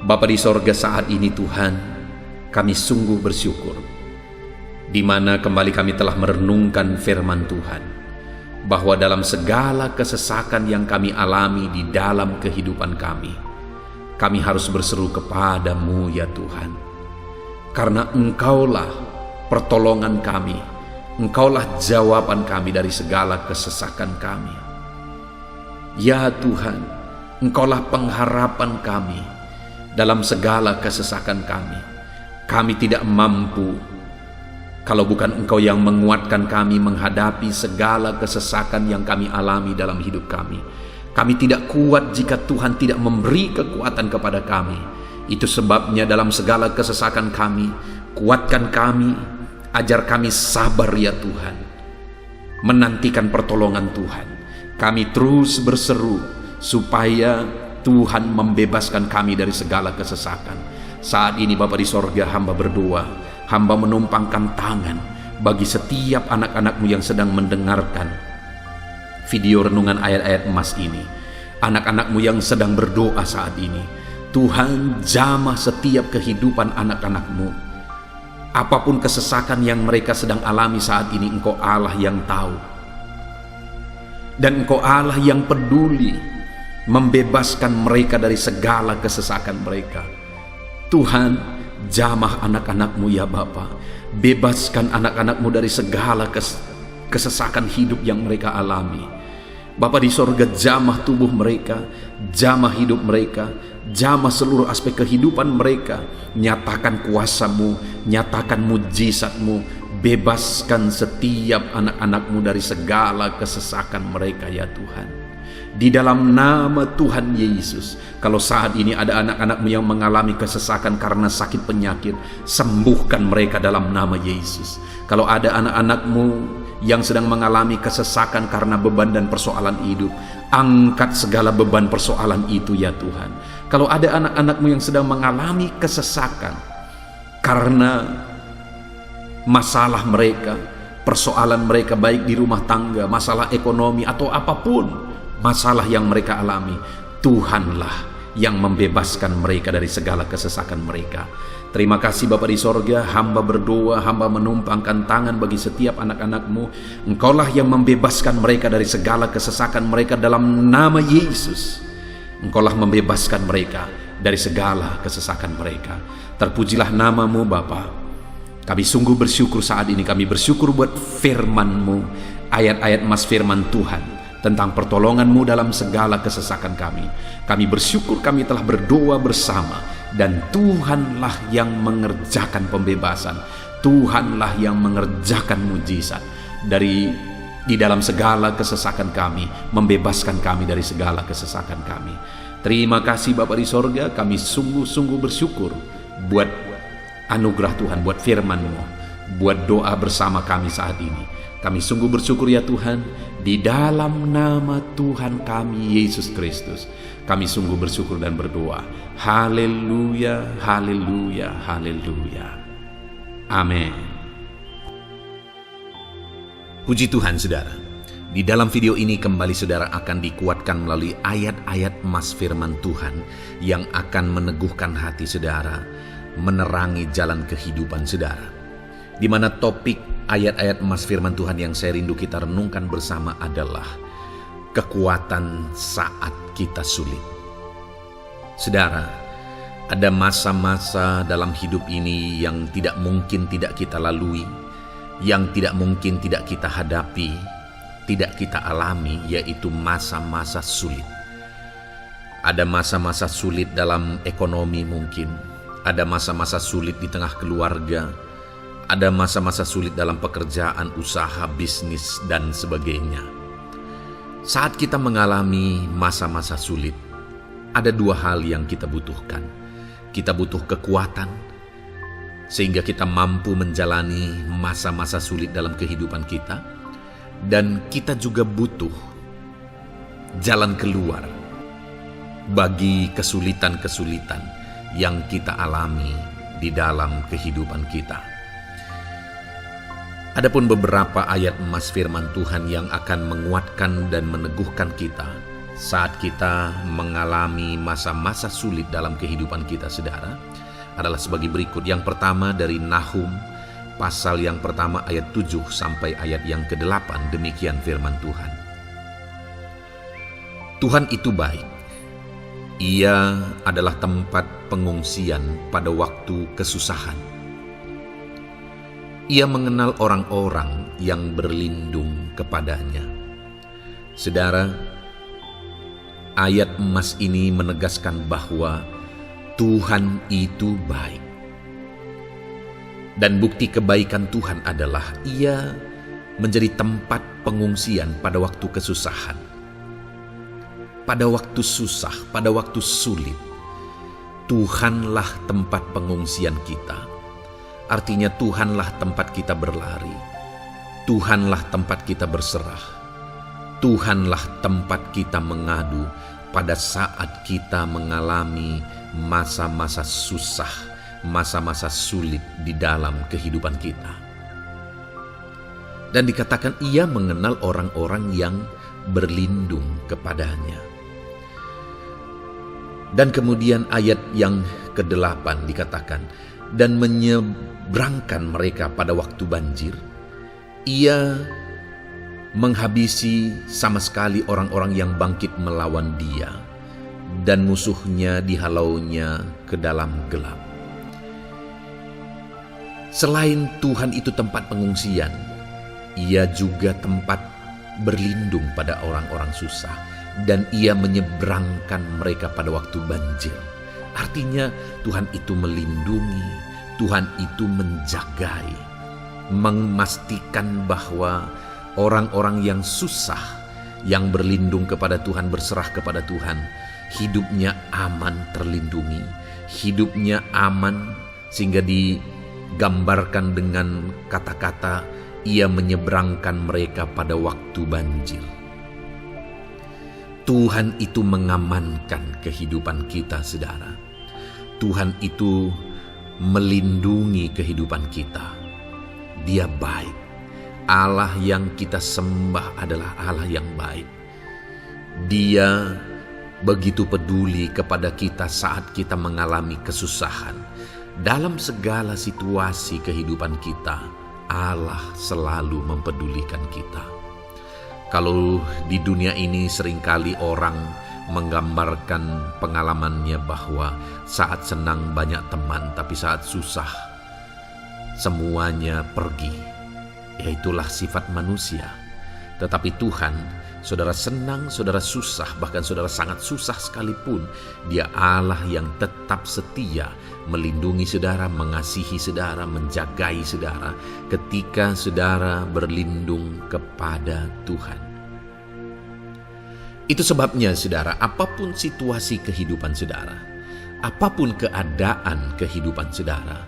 Bapa di sorga, saat ini Tuhan, kami sungguh bersyukur di mana kembali kami telah merenungkan firman Tuhan, bahwa dalam segala kesesakan yang kami alami di dalam kehidupan kami harus berseru kepadamu ya Tuhan, karena Engkaulah pertolongan kami, Engkaulah jawaban kami dari segala kesesakan kami. Ya Tuhan, Engkaulah pengharapan kami dalam segala kesesakan kami. Kami tidak mampu kalau bukan Engkau yang menguatkan kami menghadapi segala kesesakan yang kami alami dalam hidup kami. Kami tidak kuat jika Tuhan tidak memberi kekuatan kepada kami. Itu sebabnya dalam segala kesesakan kami, kuatkan kami, ajar kami sabar ya Tuhan, menantikan pertolongan Tuhan. Kami terus berseru supaya Tuhan membebaskan kami dari segala kesesakan. Saat ini Bapa di sorga, hamba berdoa, hamba menumpangkan tangan bagi setiap anak-anak-Mu yang sedang mendengarkan video renungan ayat-ayat emas ini. Anak-anak-Mu yang sedang berdoa saat ini, Tuhan jamah setiap kehidupan anak-anak-Mu. Apapun kesesakan yang mereka sedang alami saat ini, Engkau Allah yang tahu. Dan Engkau Allah yang peduli membebaskan mereka dari segala kesesakan mereka. Tuhan, jamah anak-anak-Mu ya Bapa. Bebaskan anak-anak-Mu dari segala kesesakan hidup yang mereka alami. Bapa di sorga, jamah tubuh mereka, jamah hidup mereka, jamah seluruh aspek kehidupan mereka. Nyatakan kuasa-Mu, nyatakan mujizat-Mu. Bebaskan setiap anak-anak-Mu dari segala kesesakan mereka ya Tuhan. Di dalam nama Tuhan Yesus, kalau saat ini ada anak-anak-Mu yang mengalami kesesakan karena sakit penyakit, sembuhkan mereka dalam nama Yesus. Kalau ada anak-anak-Mu yang sedang mengalami kesesakan karena beban dan persoalan hidup, angkat segala beban persoalan itu ya Tuhan. Kalau ada anak-anak-Mu yang sedang mengalami kesesakan karena masalah mereka, persoalan mereka baik di rumah tangga, masalah ekonomi atau apapun masalah yang mereka alami, Tuhanlah yang membebaskan mereka dari segala kesesakan mereka. Terima kasih Bapa di sorga, hamba berdoa, hamba menumpangkan tangan bagi setiap anak-anak-Mu. Engkaulah yang membebaskan mereka dari segala kesesakan mereka dalam nama Yesus. Engkaulah membebaskan mereka dari segala kesesakan mereka. Terpujilah nama-Mu Bapa. Kami sungguh bersyukur saat ini, kami bersyukur buat firman-Mu, ayat-ayat emas firman Tuhan tentang pertolongan-Mu dalam segala kesesakan kami. Kami bersyukur kami telah berdoa bersama, dan Tuhanlah yang mengerjakan pembebasan, Tuhanlah yang mengerjakan mujizat di dalam segala kesesakan kami, membebaskan kami dari segala kesesakan kami. Terima kasih Bapa di sorga, kami sungguh-sungguh bersyukur buat anugerah Tuhan, buat firman-Mu, buat doa bersama kami saat ini. Kami sungguh bersyukur ya Tuhan, di dalam nama Tuhan kami Yesus Kristus, kami sungguh bersyukur dan berdoa. Haleluya, haleluya, haleluya. Amin. Puji Tuhan saudara, di dalam video ini kembali saudara akan dikuatkan melalui ayat-ayat emas firman Tuhan yang akan meneguhkan hati saudara, menerangi jalan kehidupan saudara. Di mana topik ayat-ayat emas firman Tuhan yang saya rindu kita renungkan bersama adalah kekuatan saat kita sulit. Saudara, ada masa-masa dalam hidup ini yang tidak mungkin tidak kita lalui, yang tidak mungkin tidak kita hadapi, tidak kita alami, yaitu masa-masa sulit. Ada masa-masa sulit dalam ekonomi mungkin, ada masa-masa sulit di tengah keluarga, ada masa-masa sulit dalam pekerjaan, usaha, bisnis, dan sebagainya. Saat kita mengalami masa-masa sulit, ada dua hal yang kita butuhkan. Kita butuh kekuatan, sehingga kita mampu menjalani masa-masa sulit dalam kehidupan kita. Dan kita juga butuh jalan keluar bagi kesulitan-kesulitan yang kita alami di dalam kehidupan kita. Adapun beberapa ayat emas firman Tuhan yang akan menguatkan dan meneguhkan kita saat kita mengalami masa-masa sulit dalam kehidupan kita, saudara, adalah sebagai berikut. Yang pertama dari Nahum pasal yang pertama ayat 7 sampai ayat yang ke-8. Demikian firman Tuhan. Tuhan itu baik. Ia adalah tempat pengungsian pada waktu kesusahan. Ia mengenal orang-orang yang berlindung kepadanya. Saudara, ayat emas ini menegaskan bahwa Tuhan itu baik. Dan bukti kebaikan Tuhan adalah Ia menjadi tempat pengungsian pada waktu kesusahan. Pada waktu susah, pada waktu sulit, Tuhanlah tempat pengungsian kita. Artinya Tuhanlah tempat kita berlari. Tuhanlah tempat kita berserah. Tuhanlah tempat kita mengadu pada saat kita mengalami masa-masa susah, masa-masa sulit di dalam kehidupan kita. Dan dikatakan Ia mengenal orang-orang yang berlindung kepadanya. Dan kemudian ayat yang ke-8 dikatakan, dan menyeberangkan mereka pada waktu banjir. Ia menghabisi sama sekali orang-orang yang bangkit melawan Dia, dan musuhnya dihalaunya ke dalam gelap. Selain Tuhan itu tempat pengungsian, Ia juga tempat berlindung pada orang-orang susah, dan Ia menyeberangkan mereka pada waktu banjir. Artinya Tuhan itu melindungi, Tuhan itu menjagai, memastikan bahwa orang-orang yang susah, yang berlindung kepada Tuhan, berserah kepada Tuhan, hidupnya aman, terlindungi, hidupnya aman, sehingga digambarkan dengan kata-kata Ia menyeberangkan mereka pada waktu banjir. Tuhan itu mengamankan kehidupan kita, saudara. Tuhan itu melindungi kehidupan kita. Dia baik. Allah yang kita sembah adalah Allah yang baik. Dia begitu peduli kepada kita saat kita mengalami kesusahan. Dalam segala situasi kehidupan kita, Allah selalu mempedulikan kita. Kalau di dunia ini seringkali orang menggambarkan pengalamannya bahwa saat senang banyak teman, tapi saat susah semuanya pergi. Ya, itulah sifat manusia. Tetapi Tuhan, saudara senang, saudara susah, bahkan saudara sangat susah sekalipun, Dia Allah yang tetap setia melindungi saudara, mengasihi saudara, menjagai saudara ketika saudara berlindung kepada Tuhan. Itu sebabnya saudara, apapun situasi kehidupan saudara, apapun keadaan kehidupan saudara,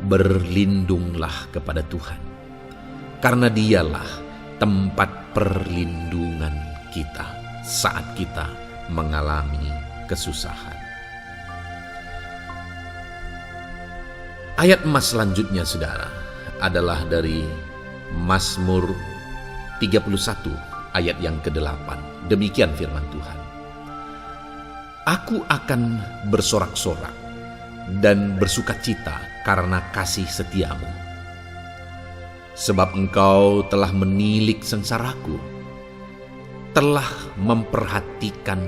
berlindunglah kepada Tuhan. Karena Dialah tempat perlindungan kita saat kita mengalami kesusahan. Ayat emas selanjutnya saudara adalah dari Mazmur 31 ayat yang ke-8. Demikian firman Tuhan. Aku akan bersorak-sorak dan bersukacita karena kasih setiamu. Sebab engkau telah menilik sengsaraku, telah memperhatikan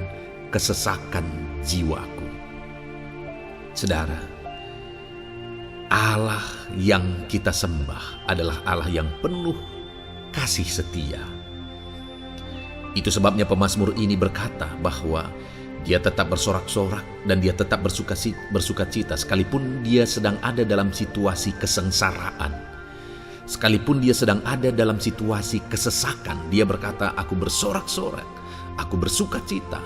kesesakan jiwaku. Saudara, Allah yang kita sembah adalah Allah yang penuh kasih setia. Itu sebabnya pemazmur ini berkata bahwa Dia tetap bersorak-sorak dan dia tetap bersuka cita sekalipun dia sedang ada dalam situasi kesengsaraan. Sekalipun dia sedang ada dalam situasi kesesakan, dia berkata, aku bersorak-sorak, aku bersuka cita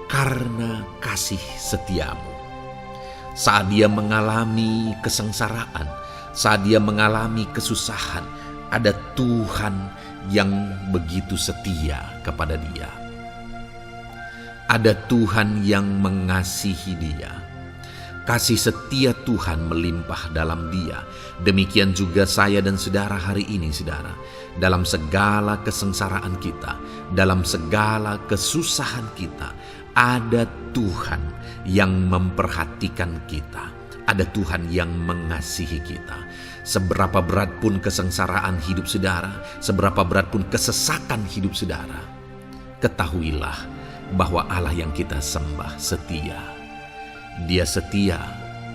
karena kasih setiamu. Saat dia mengalami kesengsaraan, saat dia mengalami kesusahan, ada Tuhan yang begitu setia kepada dia. Ada Tuhan yang mengasihi dia. Kasih setia Tuhan melimpah dalam dia. Demikian juga saya dan saudara hari ini, saudara. Dalam segala kesengsaraan kita, dalam segala kesusahan kita, ada Tuhan yang memperhatikan kita. Ada Tuhan yang mengasihi kita. Seberapa berat pun kesengsaraan hidup saudara, seberapa berat pun kesesakan hidup saudara, ketahuilah bahwa Allah yang kita sembah setia. Dia setia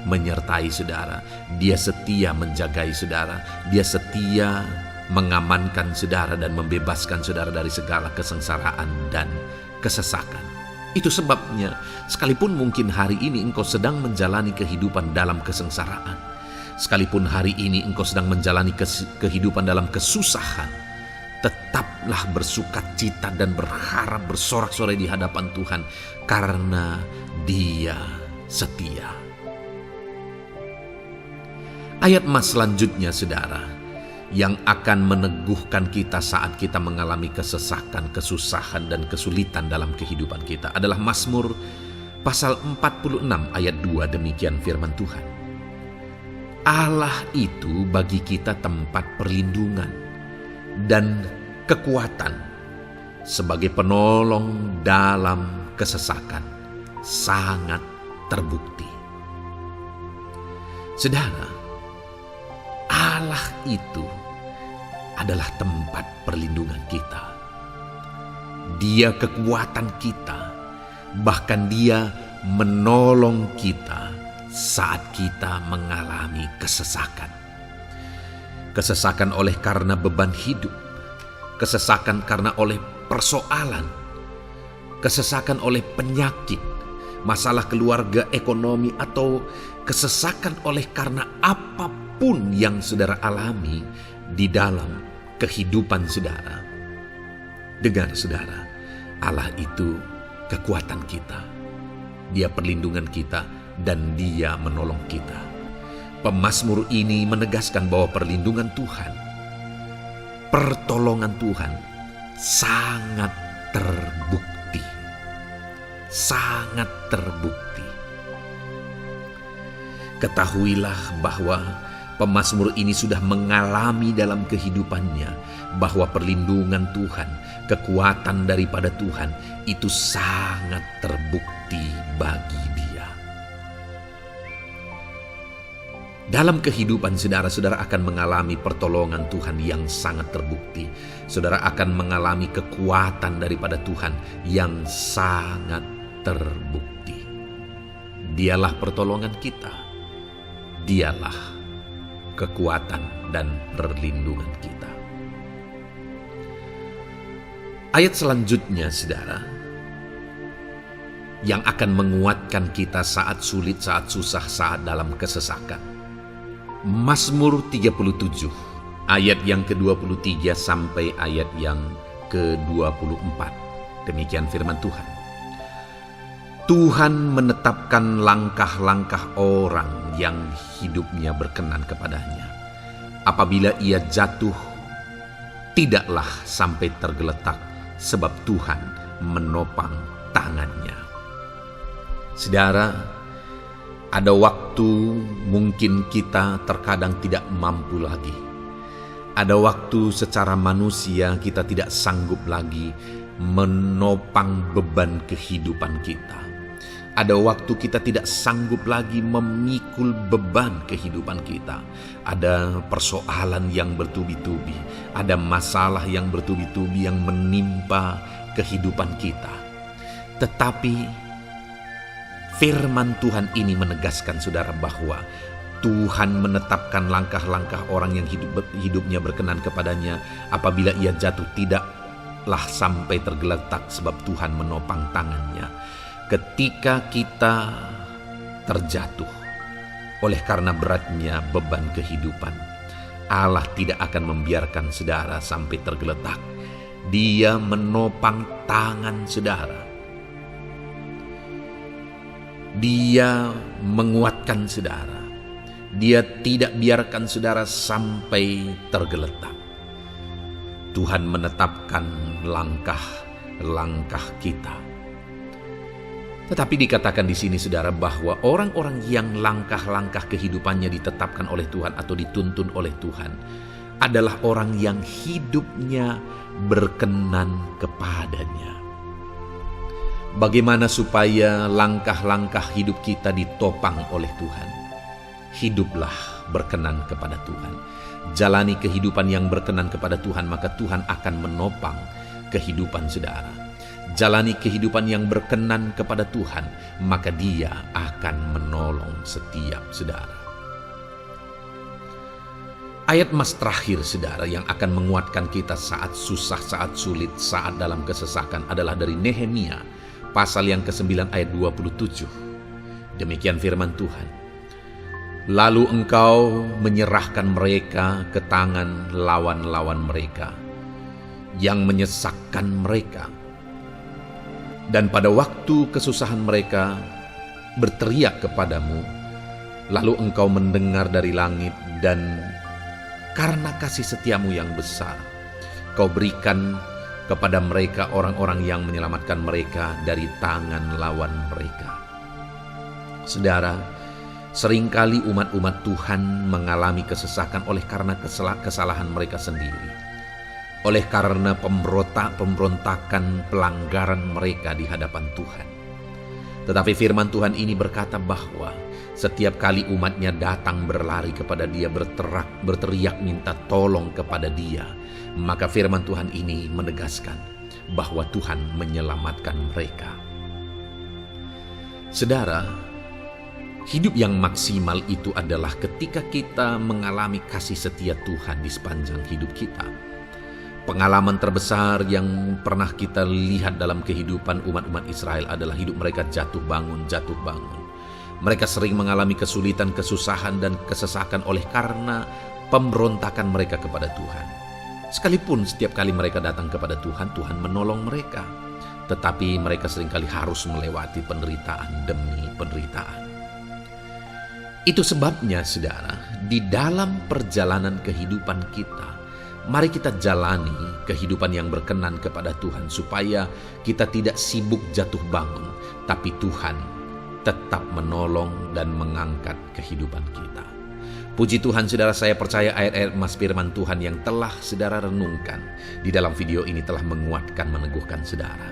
menyertai saudara, dia setia menjagai saudara, dia setia mengamankan saudara dan membebaskan saudara dari segala kesengsaraan dan kesesakan. Itu sebabnya sekalipun mungkin hari ini engkau sedang menjalani kehidupan dalam kesengsaraan, sekalipun hari ini engkau sedang menjalani kehidupan dalam kesusahan, tetaplah bersukacita dan berharap bersorak-sorai di hadapan Tuhan karena Dia setia. Ayat mas selanjutnya, saudara, yang akan meneguhkan kita saat kita mengalami kesesakan, kesusahan, dan kesulitan dalam kehidupan kita adalah Mazmur pasal 46 ayat 2. Demikian firman Tuhan. Allah itu bagi kita tempat perlindungan dan kekuatan sebagai penolong dalam kesesakan sangat terbukti. Saudara, Allah itu adalah tempat perlindungan kita. Dia kekuatan kita, bahkan Dia menolong kita saat kita mengalami kesesakan. Kesesakan oleh karena beban hidup, kesesakan karena oleh persoalan, kesesakan oleh penyakit, masalah keluarga, ekonomi, atau kesesakan oleh karena apapun yang saudara alami di dalam kehidupan saudara. Dengar saudara, Allah itu kekuatan kita, Dia perlindungan kita, dan Dia menolong kita. Pemazmur ini menegaskan bahwa perlindungan Tuhan, pertolongan Tuhan sangat terbukti. Sangat terbukti. Ketahuilah bahwa pemazmur ini sudah mengalami dalam kehidupannya bahwa perlindungan Tuhan, kekuatan daripada Tuhan itu sangat terbukti bagi dia. Dalam kehidupan saudara akan mengalami pertolongan Tuhan yang sangat terbukti. Saudara akan mengalami kekuatan daripada Tuhan yang sangat terbukti. Dialah pertolongan kita. Dialah kekuatan dan perlindungan kita. Ayat selanjutnya, saudara, yang akan menguatkan kita saat sulit, saat susah, saat dalam kesesakan. Mazmur 37 ayat yang ke-23 sampai ayat yang ke-24. Demikian firman Tuhan. Tuhan menetapkan langkah-langkah orang yang hidupnya berkenan kepadanya. Apabila ia jatuh, tidaklah sampai tergeletak, sebab Tuhan menopang tangannya. Saudara, ada waktu mungkin kita terkadang tidak mampu lagi. Ada waktu secara manusia kita tidak sanggup lagi menopang beban kehidupan kita. Ada waktu kita tidak sanggup lagi memikul beban kehidupan kita. Ada persoalan yang bertubi-tubi, ada masalah yang bertubi-tubi yang menimpa kehidupan kita. Tetapi firman Tuhan ini menegaskan saudara bahwa Tuhan menetapkan langkah-langkah orang yang hidupnya berkenan kepadanya. Apabila ia jatuh, tidaklah sampai tergeletak, sebab Tuhan menopang tangannya. ketika kita terjatuh oleh karena beratnya beban kehidupan, Allah tidak akan membiarkan saudara sampai tergeletak. Dia menopang tangan saudara. Dia menguatkan saudara. Dia tidak biarkan saudara sampai tergeletak. Tuhan menetapkan langkah-langkah kita. Tetapi dikatakan di sini saudara bahwa orang-orang yang langkah-langkah kehidupannya ditetapkan oleh Tuhan atau dituntun oleh Tuhan adalah orang yang hidupnya berkenan kepadanya. Bagaimana supaya langkah-langkah hidup kita ditopang oleh Tuhan? Hiduplah berkenan kepada Tuhan. Jalani kehidupan yang berkenan kepada Tuhan, maka Tuhan akan menopang kehidupan saudara. Jalani kehidupan yang berkenan kepada Tuhan, maka Dia akan menolong setiap saudara. Ayat mas terakhir saudara yang akan menguatkan kita saat susah, saat sulit, saat dalam kesesakan adalah dari Nehemia pasal yang ke-9 ayat 27. Demikian firman Tuhan. Lalu engkau menyerahkan mereka ke tangan lawan-lawan mereka yang menyesakkan mereka. Dan pada waktu kesusahan mereka berteriak kepadamu, lalu engkau mendengar dari langit dan karena kasih setiamu yang besar, kau berikan kepada mereka orang-orang yang menyelamatkan mereka dari tangan lawan mereka. Saudara, seringkali umat-umat Tuhan mengalami kesesakan oleh karena kesalahan mereka sendiri. Oleh karena pemberontakan, pelanggaran mereka di hadapan Tuhan. Tetapi firman Tuhan ini berkata bahwa setiap kali umatnya datang berlari kepada Dia, berteriak minta tolong kepada Dia, maka firman Tuhan ini menegaskan bahwa Tuhan menyelamatkan mereka. Saudara, hidup yang maksimal itu adalah ketika kita mengalami kasih setia Tuhan di sepanjang hidup kita. Pengalaman terbesar yang pernah kita lihat dalam kehidupan umat-umat Israel adalah hidup mereka jatuh bangun. Mereka sering mengalami kesulitan, kesusahan, dan kesesakan oleh karena pemberontakan mereka kepada Tuhan. Sekalipun setiap kali mereka datang kepada Tuhan, Tuhan menolong mereka. Tetapi mereka seringkali harus melewati penderitaan demi penderitaan. Itu sebabnya saudara, di dalam perjalanan kehidupan kita, mari kita jalani kehidupan yang berkenan kepada Tuhan supaya kita tidak sibuk jatuh bangun, tapi Tuhan tetap menolong dan mengangkat kehidupan kita. Puji Tuhan saudara, saya percaya ayat-ayat emas firman Tuhan yang telah saudara renungkan di dalam video ini telah menguatkan, meneguhkan saudara.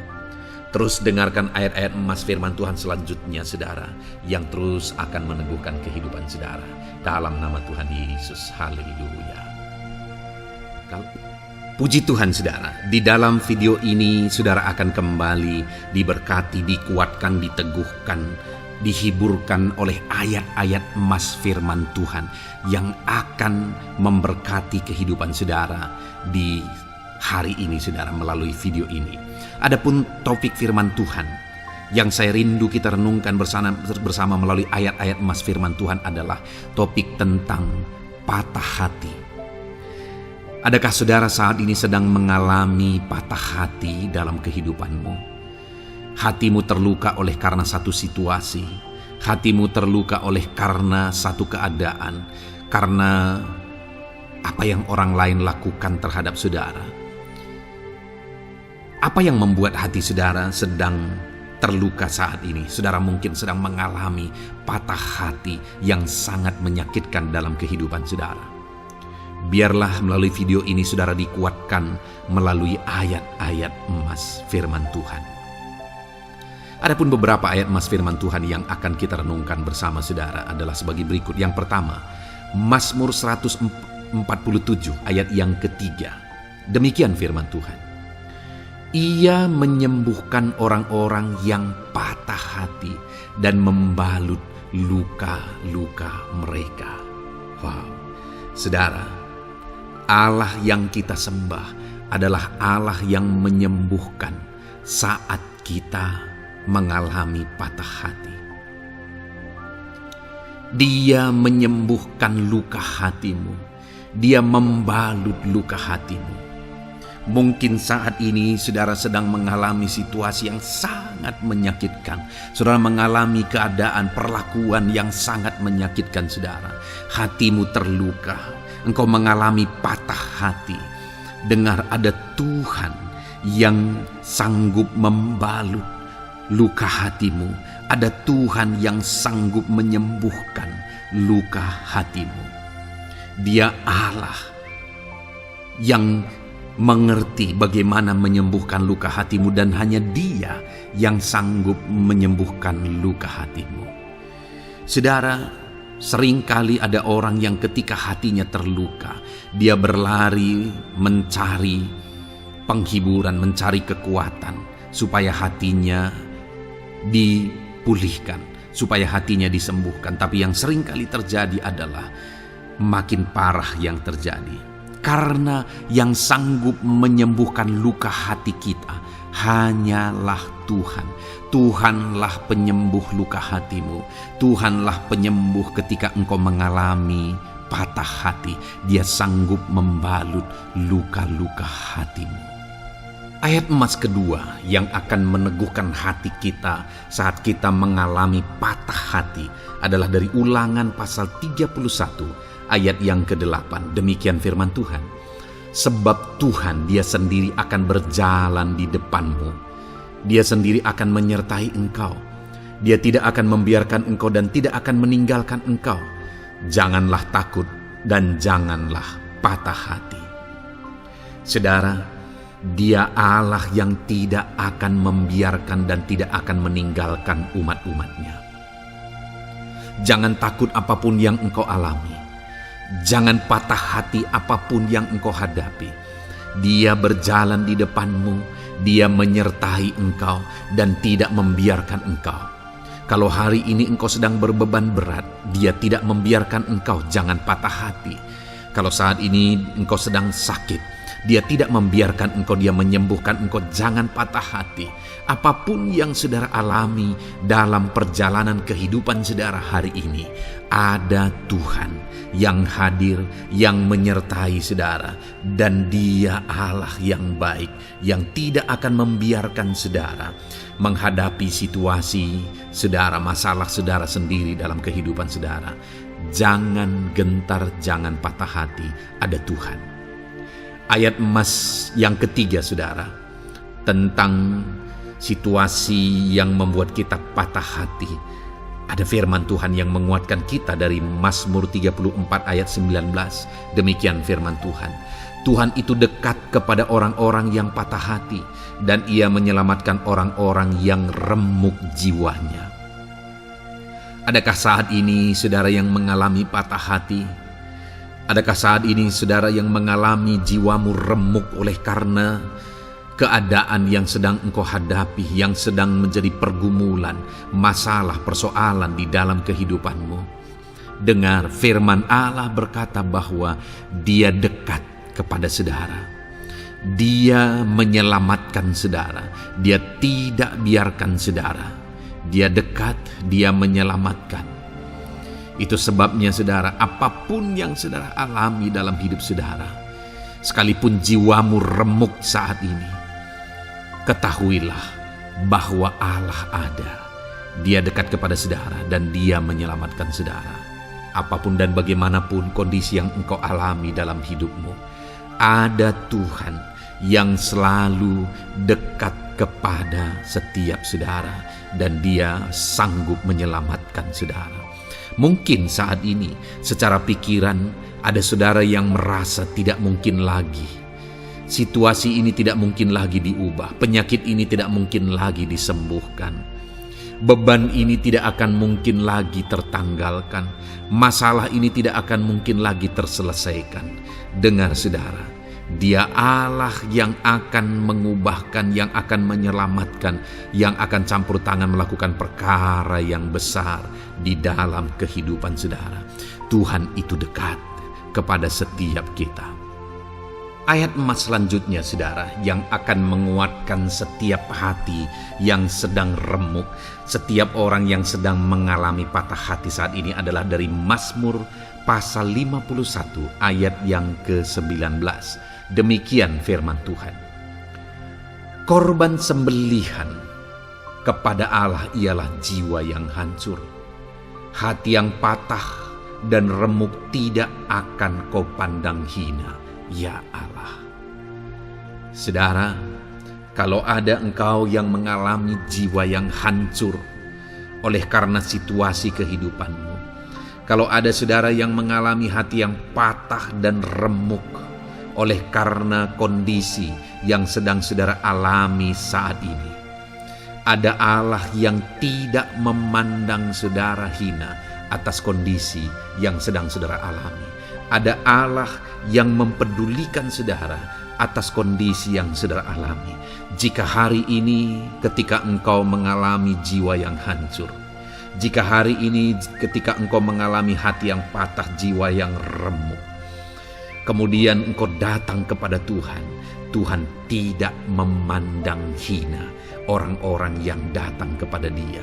Terus dengarkan ayat-ayat emas firman Tuhan selanjutnya saudara, yang terus akan meneguhkan kehidupan saudara. Dalam nama Tuhan Yesus, haleluya. Puji Tuhan saudara, di dalam video ini saudara akan kembali diberkati, dikuatkan, diteguhkan, dihiburkan oleh ayat-ayat emas firman Tuhan yang akan memberkati kehidupan saudara di hari ini saudara melalui video ini. Adapun topik firman Tuhan yang saya rindu kita renungkan bersama melalui ayat-ayat emas firman Tuhan adalah topik tentang patah hati. Adakah saudara saat ini sedang mengalami patah hati dalam kehidupanmu? Hatimu terluka oleh karena satu situasi. Hatimu terluka oleh karena satu keadaan. Karena apa yang orang lain lakukan terhadap saudara. Apa yang membuat hati saudara sedang terluka saat ini? Saudara mungkin sedang mengalami patah hati yang sangat menyakitkan dalam kehidupan saudara. Biarlah melalui video ini saudara dikuatkan melalui ayat-ayat emas firman Tuhan. Adapun beberapa ayat emas firman Tuhan yang akan kita renungkan bersama saudara adalah sebagai berikut. Yang pertama, Mazmur 147 ayat yang ketiga. Demikian firman Tuhan. Ia menyembuhkan orang-orang yang patah hati dan membalut luka-luka mereka. Wow, saudara, Allah yang kita sembah adalah Allah yang menyembuhkan saat kita mengalami patah hati. Dia menyembuhkan luka hatimu. Dia membalut luka hatimu. Mungkin saat ini saudara sedang mengalami situasi yang sangat menyakitkan. Saudara mengalami keadaan perlakuan yang sangat menyakitkan saudara. Hatimu terluka. Engkau mengalami patah hati. Dengar, ada Tuhan yang sanggup membalut luka hatimu. Ada Tuhan yang sanggup menyembuhkan luka hatimu. Dia Allah yang mengerti bagaimana menyembuhkan luka hatimu, dan hanya Dia yang sanggup menyembuhkan luka hatimu. Saudara, seringkali ada orang yang ketika hatinya terluka, dia berlari mencari penghiburan, mencari kekuatan supaya hatinya dipulihkan, supaya hatinya disembuhkan. Tapi yang seringkali terjadi adalah makin parah yang terjadi. Karena yang sanggup menyembuhkan luka hati kita hanyalah Tuhan. Tuhanlah penyembuh luka hatimu. Tuhanlah penyembuh ketika engkau mengalami patah hati. Dia sanggup membalut luka-luka hatimu. Ayat emas kedua yang akan meneguhkan hati kita saat kita mengalami patah hati adalah dari Ulangan pasal 31 ayat yang ke-8. Demikian firman Tuhan. Sebab Tuhan Dia sendiri akan berjalan di depanmu. Dia sendiri akan menyertai engkau. Dia tidak akan membiarkan engkau dan tidak akan meninggalkan engkau. Janganlah takut dan janganlah patah hati. Saudara, Dia Allah yang tidak akan membiarkan dan tidak akan meninggalkan umat-umatnya. Jangan takut apapun yang engkau alami. Jangan patah hati apapun yang engkau hadapi. Dia berjalan di depanmu. Dia menyertai engkau dan tidak membiarkan engkau. Kalau hari ini engkau sedang berbeban berat, Dia tidak membiarkan engkau. Jangan patah hati. Kalau saat ini engkau sedang sakit, Dia tidak membiarkan engkau, Dia menyembuhkan engkau. Jangan patah hati. Apapun yang saudara alami dalam perjalanan kehidupan saudara hari ini, ada Tuhan yang hadir, yang menyertai saudara. Dan Dia Allah yang baik, yang tidak akan membiarkan saudara menghadapi situasi saudara, masalah saudara sendiri dalam kehidupan saudara. Jangan gentar, jangan patah hati. Ada Tuhan. Ayat emas yang ketiga saudara, tentang situasi yang membuat kita patah hati. Ada firman Tuhan yang menguatkan kita dari Mazmur 34 ayat 19. Demikian firman Tuhan. Tuhan itu dekat kepada orang-orang yang patah hati, dan Ia menyelamatkan orang-orang yang remuk jiwanya. Adakah saat ini saudara yang mengalami patah hati? Adakah saat ini saudara yang mengalami jiwamu remuk oleh karena keadaan yang sedang engkau hadapi, yang sedang menjadi pergumulan, masalah, persoalan di dalam kehidupanmu? Dengar, firman Allah berkata bahwa Dia dekat kepada saudara. Dia menyelamatkan saudara. Dia tidak biarkan saudara. Dia dekat, Dia menyelamatkan. Itu sebabnya saudara, apapun yang saudara alami dalam hidup saudara, sekalipun jiwamu remuk saat ini, ketahuilah bahwa Allah ada. Dia dekat kepada saudara dan Dia menyelamatkan saudara. Apapun dan bagaimanapun kondisi yang engkau alami dalam hidupmu, ada Tuhan yang selalu dekat kepada setiap saudara, dan Dia sanggup menyelamatkan saudara. Mungkin saat ini secara pikiran ada saudara yang merasa tidak mungkin lagi. Situasi ini tidak mungkin lagi diubah. Penyakit ini tidak mungkin lagi disembuhkan. Beban ini tidak akan mungkin lagi tertanggalkan. Masalah ini tidak akan mungkin lagi terselesaikan. Dengar saudara, Dia Allah yang akan mengubahkan, yang akan menyelamatkan, yang akan campur tangan melakukan perkara yang besar di dalam kehidupan saudara. Tuhan itu dekat kepada setiap kita. Ayat emas selanjutnya, saudara, yang akan menguatkan setiap hati yang sedang remuk, setiap orang yang sedang mengalami patah hati saat ini adalah dari Mazmur pasal 51 ayat yang ke-19. Demikian firman Tuhan. Korban sembelihan kepada Allah ialah jiwa yang hancur. Hati yang patah dan remuk tidak akan kau pandang hina, ya Allah. Saudara, kalau ada engkau yang mengalami jiwa yang hancur oleh karena situasi kehidupanmu, kalau ada saudara yang mengalami hati yang patah dan remuk oleh karena kondisi yang sedang saudara alami saat ini, ada Allah yang tidak memandang saudara hina atas kondisi yang sedang saudara alami. Ada Allah yang mempedulikan saudara atas kondisi yang saudara alami. Jika hari ini ketika engkau mengalami jiwa yang hancur, jika hari ini ketika engkau mengalami hati yang patah, jiwa yang remuk, kemudian engkau datang kepada Tuhan, Tuhan tidak memandang hina orang-orang yang datang kepada Dia.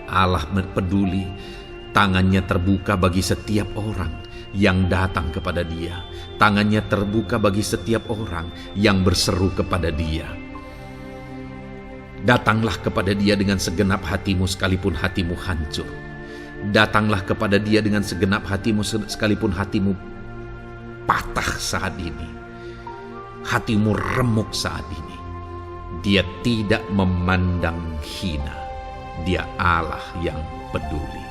Allah peduli, tangannya terbuka bagi setiap orang yang datang kepada Dia. Tangannya terbuka bagi setiap orang yang berseru kepada Dia. Datanglah kepada Dia dengan segenap hatimu sekalipun hatimu hancur. Datanglah kepada Dia dengan segenap hatimu sekalipun hatimu patah saat ini. Hatimu remuk saat ini. Dia tidak memandang hina. Dia Allah yang peduli.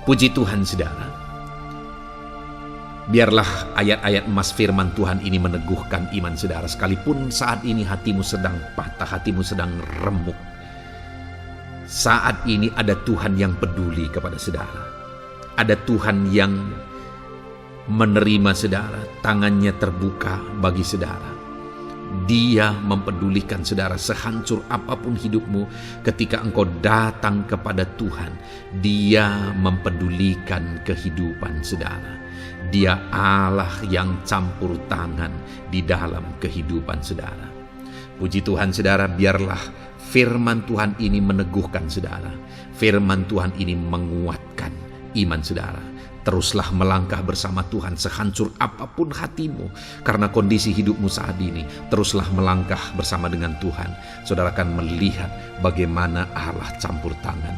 Puji Tuhan, saudara. Biarlah ayat-ayat emas firman Tuhan ini meneguhkan iman saudara, sekalipun saat ini hatimu sedang patah, hatimu sedang remuk. Saat ini ada Tuhan yang peduli kepada saudara. Ada Tuhan yang menerima saudara, tangannya terbuka bagi saudara. Dia mempedulikan saudara sehancur apapun hidupmu. Ketika engkau datang kepada Tuhan, Dia mempedulikan kehidupan saudara. Dia Allah yang campur tangan di dalam kehidupan saudara. Puji Tuhan, saudara, biarlah firman Tuhan ini meneguhkan saudara. Firman Tuhan ini menguatkan iman saudara. Teruslah melangkah bersama Tuhan sehancur apapun hatimu karena kondisi hidupmu saat ini. Teruslah melangkah bersama dengan Tuhan. Saudara akan melihat bagaimana Allah campur tangan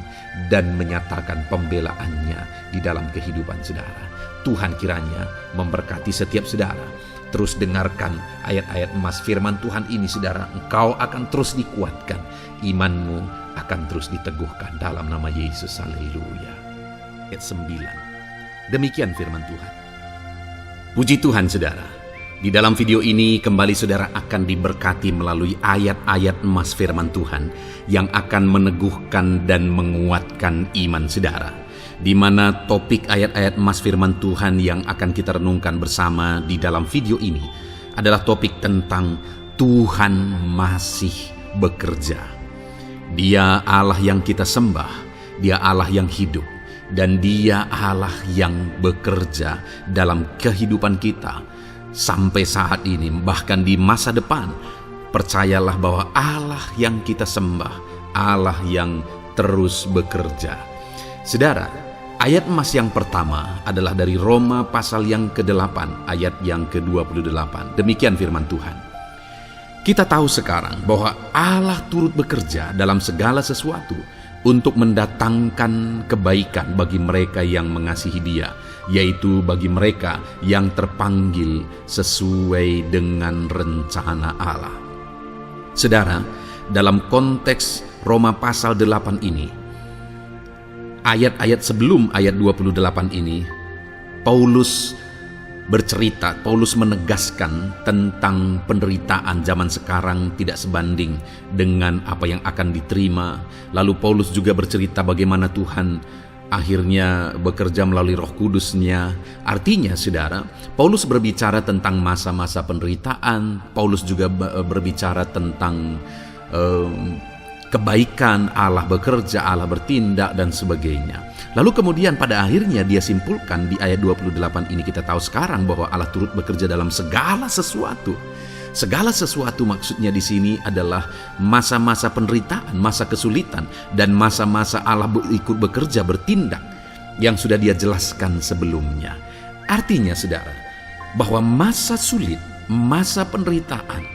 dan menyatakan pembelaannya di dalam kehidupan saudara. Tuhan kiranya memberkati setiap saudara. Terus dengarkan ayat-ayat emas firman Tuhan ini, saudara. Engkau akan terus dikuatkan. Imanmu akan terus diteguhkan dalam nama Yesus. Haleluya. Ayat 9. Demikian firman Tuhan. Puji Tuhan, saudara. Di dalam video ini kembali saudara akan diberkati melalui ayat-ayat emas firman Tuhan yang akan meneguhkan dan menguatkan iman saudara. Di mana topik ayat-ayat emas firman Tuhan yang akan kita renungkan bersama di dalam video ini adalah topik tentang Tuhan masih bekerja. Dia Allah yang kita sembah, Dia Allah yang hidup, dan Dia Allah yang bekerja dalam kehidupan kita sampai saat ini, bahkan di masa depan. Percayalah bahwa Allah yang kita sembah, Allah yang terus bekerja. Saudara, ayat emas yang pertama adalah dari Roma pasal yang ke-8 ayat yang ke-28. Demikian firman Tuhan. Kita tahu sekarang bahwa Allah turut bekerja dalam segala sesuatu untuk mendatangkan kebaikan bagi mereka yang mengasihi Dia, yaitu bagi mereka yang terpanggil sesuai dengan rencana Allah. Saudara, dalam konteks Roma pasal 8 ini, ayat-ayat sebelum ayat 28 ini, Paulus bercerita, Paulus menegaskan tentang penderitaan zaman sekarang tidak sebanding dengan apa yang akan diterima. Lalu Paulus juga bercerita bagaimana Tuhan akhirnya bekerja melalui Roh Kudus-Nya. Artinya, saudara, Paulus berbicara tentang masa-masa penderitaan. Paulus juga berbicara tentang kebaikan, Allah bekerja, Allah bertindak, dan sebagainya. Lalu kemudian pada akhirnya dia simpulkan di ayat 28 ini, kita tahu sekarang bahwa Allah turut bekerja dalam segala sesuatu. Segala sesuatu maksudnya di sini adalah masa-masa penderitaan, masa kesulitan, dan masa-masa Allah ikut bekerja, bertindak yang sudah dia jelaskan sebelumnya. Artinya saudara, bahwa masa sulit, masa penderitaan,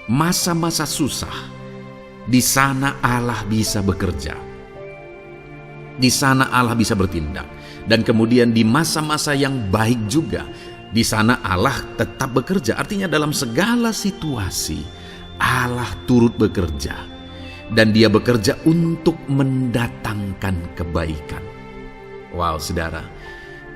masa-masa susah, di sana Allah bisa bekerja. Di sana Allah bisa bertindak. Dan kemudian di masa-masa yang baik juga, di sana Allah tetap bekerja. Artinya dalam segala situasi Allah turut bekerja. Dan dia bekerja untuk mendatangkan kebaikan. Wow, saudara.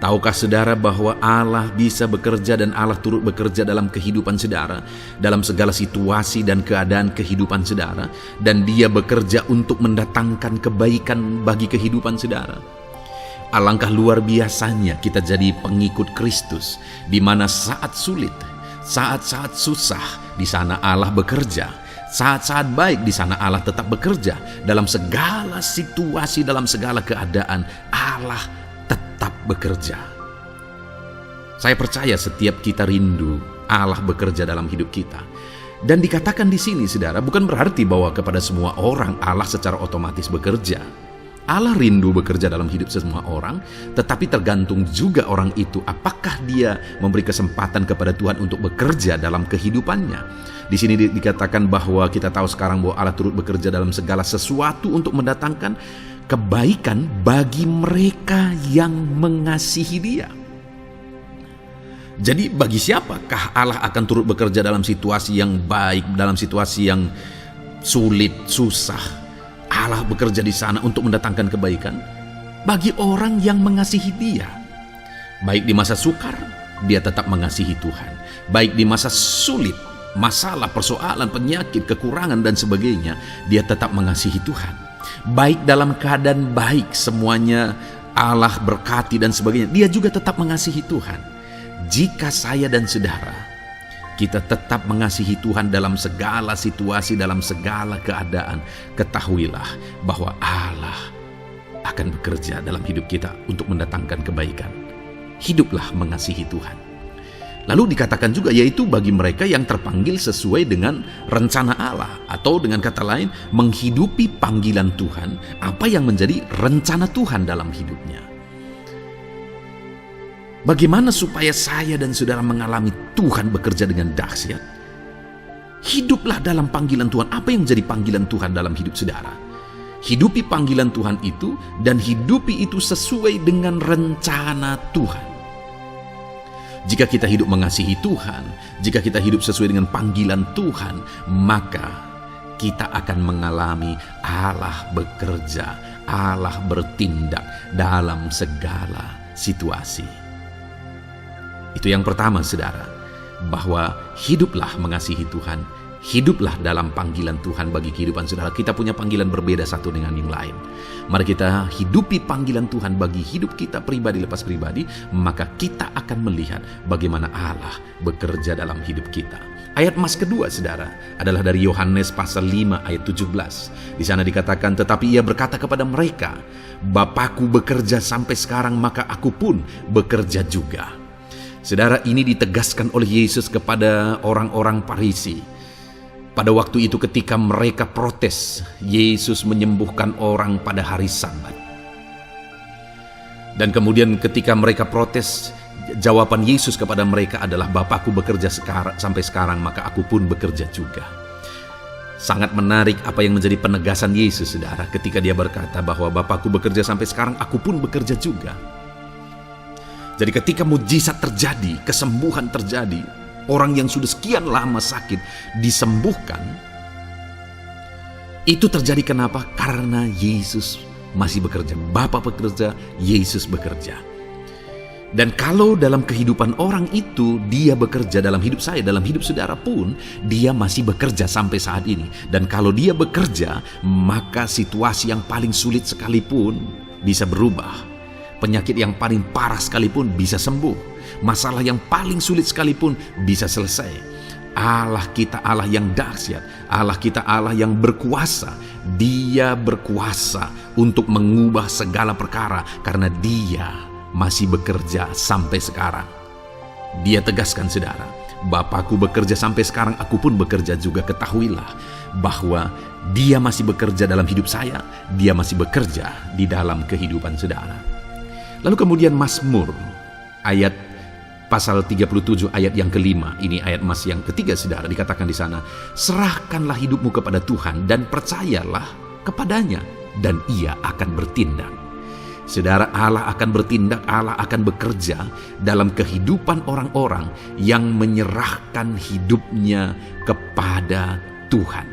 Tahukah saudara bahwa Allah bisa bekerja dan Allah turut bekerja dalam kehidupan saudara, dalam segala situasi dan keadaan kehidupan saudara, dan dia bekerja untuk mendatangkan kebaikan bagi kehidupan saudara. Alangkah luar biasanya kita jadi pengikut Kristus, di mana saat sulit, saat-saat susah, di sana Allah bekerja. Saat-saat baik, di sana Allah tetap bekerja. Dalam segala situasi, dalam segala keadaan, Allah tetap bekerja. Saya percaya setiap kita rindu Allah bekerja dalam hidup kita. Dan dikatakan di sini, saudara, bukan berarti bahwa kepada semua orang Allah secara otomatis bekerja. Allah rindu bekerja dalam hidup semua orang, tetapi tergantung juga orang itu apakah dia memberi kesempatan kepada Tuhan untuk bekerja dalam kehidupannya. Di sini dikatakan bahwa kita tahu sekarang bahwa Allah turut bekerja dalam segala sesuatu untuk mendatangkan kebaikan bagi mereka yang mengasihi Dia. Jadi bagi siapakah Allah akan turut bekerja dalam situasi yang baik, dalam situasi yang sulit, susah? Allah bekerja di sana untuk mendatangkan kebaikan bagi orang yang mengasihi Dia. Baik di masa sukar, dia tetap mengasihi Tuhan. Baik di masa sulit, masalah, persoalan, penyakit, kekurangan dan sebagainya, dia tetap mengasihi Tuhan. Baik dalam keadaan baik, semuanya Allah berkati dan sebagainya, dia juga tetap mengasihi Tuhan. Jika saya dan saudara, kita tetap mengasihi Tuhan dalam segala situasi, dalam segala keadaan, ketahuilah bahwa Allah akan bekerja dalam hidup kita untuk mendatangkan kebaikan. Hiduplah mengasihi Tuhan. Lalu dikatakan juga, yaitu bagi mereka yang terpanggil sesuai dengan rencana Allah, atau dengan kata lain, menghidupi panggilan Tuhan, apa yang menjadi rencana Tuhan dalam hidupnya. Bagaimana supaya saya dan saudara mengalami Tuhan bekerja dengan dahsyat? Hiduplah dalam panggilan Tuhan. Apa yang menjadi panggilan Tuhan dalam hidup saudara? Hidupi panggilan Tuhan itu, dan hidupi itu sesuai dengan rencana Tuhan. Jika kita hidup mengasihi Tuhan, jika kita hidup sesuai dengan panggilan Tuhan, maka kita akan mengalami Allah bekerja, Allah bertindak dalam segala situasi. Itu yang pertama, saudara, bahwa hiduplah mengasihi Tuhan, hiduplah dalam panggilan Tuhan bagi kehidupan saudara. Kita punya panggilan berbeda satu dengan yang lain. Mari kita hidupi panggilan Tuhan bagi hidup kita pribadi lepas pribadi, maka kita akan melihat bagaimana Allah bekerja dalam hidup kita. Ayat emas kedua, saudara, adalah dari Yohanes pasal 5 ayat 17. Di sana dikatakan, tetapi ia berkata kepada mereka, Bapakku bekerja sampai sekarang, maka aku pun bekerja juga. Saudara, ini ditegaskan oleh Yesus kepada orang-orang Farisi. Pada waktu itu ketika mereka protes, Yesus menyembuhkan orang pada hari Sabat. Dan kemudian ketika mereka protes, jawaban Yesus kepada mereka adalah, Bapakku bekerja sampai sekarang, maka aku pun bekerja juga. Sangat menarik apa yang menjadi penegasan Yesus, saudara, ketika dia berkata bahwa Bapakku bekerja sampai sekarang, aku pun bekerja juga. Jadi ketika mujizat terjadi, kesembuhan terjadi, orang yang sudah sekian lama sakit disembuhkan, itu terjadi kenapa? Karena Yesus masih bekerja. Bapa bekerja, Yesus bekerja. Dan kalau dalam kehidupan orang itu dia bekerja, dalam hidup saya, dalam hidup saudara pun, dia masih bekerja sampai saat ini. Dan kalau dia bekerja, maka situasi yang paling sulit sekalipun bisa berubah. Penyakit yang paling parah sekalipun bisa sembuh. Masalah yang paling sulit sekalipun bisa selesai. Allah kita Allah yang dahsyat, Allah kita Allah yang berkuasa. Dia berkuasa untuk mengubah segala perkara karena Dia masih bekerja sampai sekarang. Dia tegaskan, saudara, Bapakku bekerja sampai sekarang, aku pun bekerja juga. Ketahuilah bahwa Dia masih bekerja dalam hidup saya, Dia masih bekerja di dalam kehidupan saudara. Lalu kemudian Mazmur ayat pasal 37 ayat yang kelima, ini ayat emas yang ketiga saudara, dikatakan di sana, serahkanlah hidupmu kepada Tuhan dan percayalah kepadanya dan Ia akan bertindak. Saudara, Allah akan bertindak, Allah akan bekerja dalam kehidupan orang-orang yang menyerahkan hidupnya kepada Tuhan.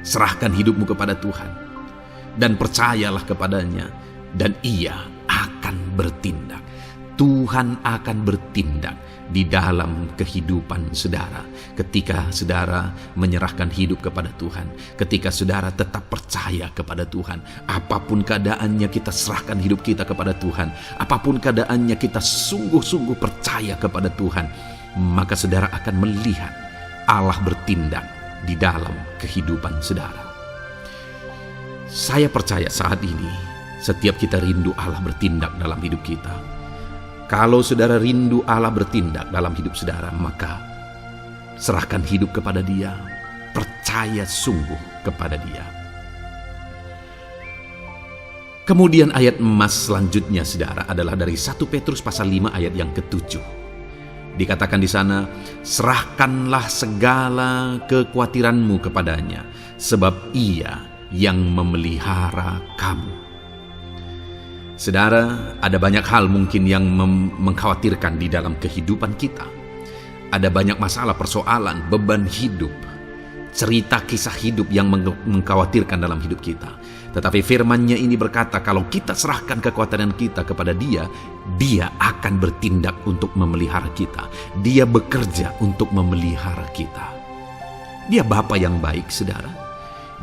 Serahkan hidupmu kepada Tuhan dan percayalah kepadanya dan Ia akan bertindak. Tuhan akan bertindak di dalam kehidupan saudara ketika saudara menyerahkan hidup kepada Tuhan, ketika saudara tetap percaya kepada Tuhan. Apapun keadaannya, kita serahkan hidup kita kepada Tuhan. Apapun keadaannya, kita sungguh-sungguh percaya kepada Tuhan, maka saudara akan melihat Allah bertindak di dalam kehidupan saudara. Saya percaya saat ini setiap kita rindu Allah bertindak dalam hidup kita. Kalau saudara rindu Allah bertindak dalam hidup saudara, maka serahkan hidup kepada Dia, percaya sungguh kepada Dia. Kemudian ayat emas selanjutnya saudara adalah dari 1 Petrus pasal 5 ayat yang ke-7. Dikatakan di sana, serahkanlah segala kekhawatiranmu kepadanya, sebab Ia yang memelihara kamu. Saudara, ada banyak hal mungkin yang mengkhawatirkan di dalam kehidupan kita. Ada banyak masalah, persoalan, beban hidup, cerita kisah hidup yang mengkhawatirkan dalam hidup kita. Tetapi firman-Nya ini berkata, kalau kita serahkan kekhawatiran kita kepada Dia, Dia akan bertindak untuk memelihara kita. Dia bekerja untuk memelihara kita. Dia Bapa yang baik, saudara.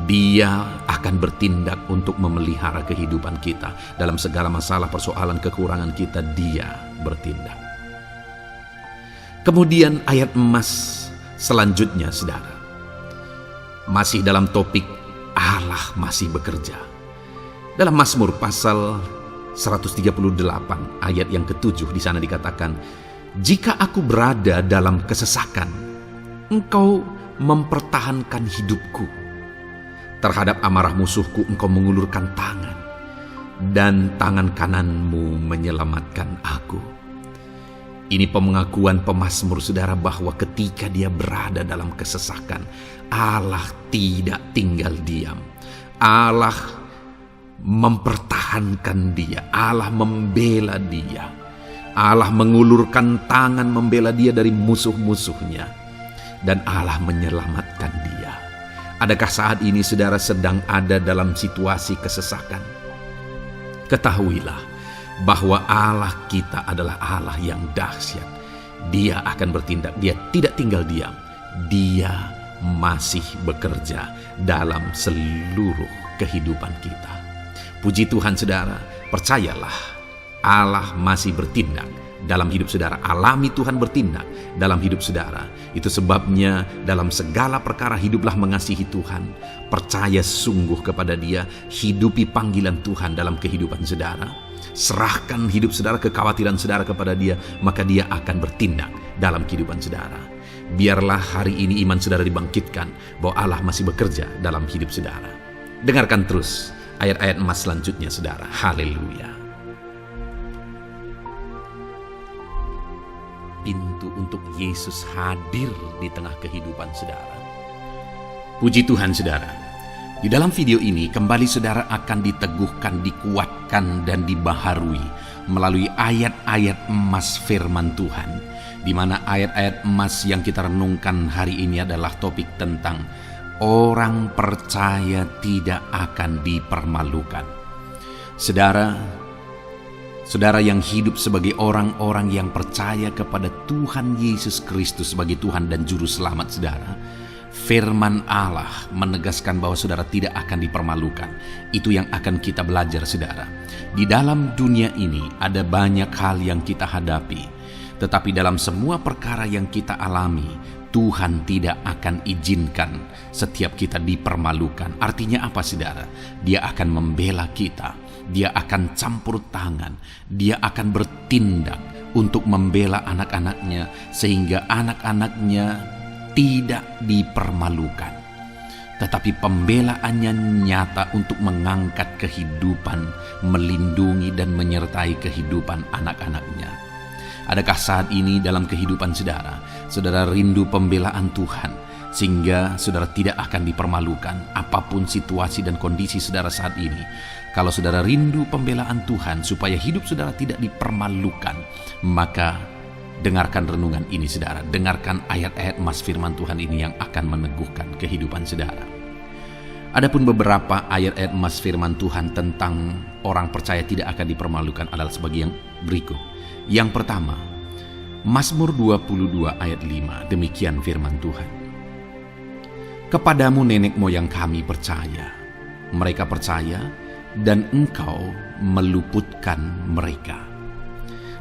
Dia akan bertindak untuk memelihara kehidupan kita. Dalam segala masalah, persoalan, kekurangan kita, Dia bertindak. Kemudian ayat emas selanjutnya, saudara, masih dalam topik Allah masih bekerja. Dalam Mazmur pasal 138 ayat yang ke-7 di sana dikatakan, jika aku berada dalam kesesakan, Engkau mempertahankan hidupku. Terhadap amarah musuhku Engkau mengulurkan tangan, dan tangan kananmu menyelamatkan aku. Ini pengakuan pemazmur saudara bahwa ketika dia berada dalam kesesakan, Allah tidak tinggal diam. Allah mempertahankan dia, Allah membela dia. Allah mengulurkan tangan membela dia dari musuh-musuhnya, dan Allah menyelamatkan dia. Adakah saat ini saudara sedang ada dalam situasi kesesakan? Ketahuilah bahwa Allah kita adalah Allah yang dahsyat. Dia akan bertindak, Dia tidak tinggal diam. Dia masih bekerja dalam seluruh kehidupan kita. Puji Tuhan saudara, percayalah Allah masih bertindak dalam hidup saudara. Alami Tuhan bertindak dalam hidup saudara. Itu sebabnya dalam segala perkara hiduplah mengasihi Tuhan. Percaya sungguh kepada Dia. Hidupi panggilan Tuhan dalam kehidupan saudara. Serahkan hidup saudara, kekhawatiran saudara kepada Dia, maka Dia akan bertindak dalam kehidupan saudara. Biarlah hari ini iman saudara dibangkitkan bahwa Allah masih bekerja dalam hidup saudara. Dengarkan terus ayat-ayat emas selanjutnya saudara. Haleluya. Pintu untuk Yesus hadir di tengah kehidupan saudara. Puji Tuhan saudara. Di dalam video ini kembali saudara akan diteguhkan, dikuatkan dan dibaharui melalui ayat-ayat emas firman Tuhan, di mana ayat-ayat emas yang kita renungkan hari ini adalah topik tentang orang percaya tidak akan dipermalukan. Saudara yang hidup sebagai orang-orang yang percaya kepada Tuhan Yesus Kristus sebagai Tuhan dan Juru Selamat saudara, firman Allah menegaskan bahwa saudara tidak akan dipermalukan. Itu yang akan kita belajar saudara. Di dalam dunia ini ada banyak hal yang kita hadapi, tetapi dalam semua perkara yang kita alami, Tuhan tidak akan izinkan setiap kita dipermalukan. Artinya apa, saudara? Dia akan membela kita. Dia akan campur tangan. Dia akan bertindak untuk membela anak-anaknya sehingga anak-anaknya tidak dipermalukan. Tetapi pembelaannya nyata untuk mengangkat kehidupan, melindungi dan menyertai kehidupan anak-anaknya. Adakah saat ini dalam kehidupan saudara, saudara rindu pembelaan Tuhan sehingga saudara tidak akan dipermalukan apapun situasi dan kondisi saudara saat ini? Kalau saudara rindu pembelaan Tuhan supaya hidup saudara tidak dipermalukan, maka dengarkan renungan ini saudara, dengarkan ayat-ayat emas firman Tuhan ini yang akan meneguhkan kehidupan saudara. Adapun beberapa ayat-ayat emas firman Tuhan tentang orang percaya tidak akan dipermalukan adalah sebagai yang berikut. Yang pertama, Mazmur 22 ayat 5, demikian firman Tuhan. Kepadamu nenek moyang kami percaya, mereka percaya dan engkau meluputkan mereka.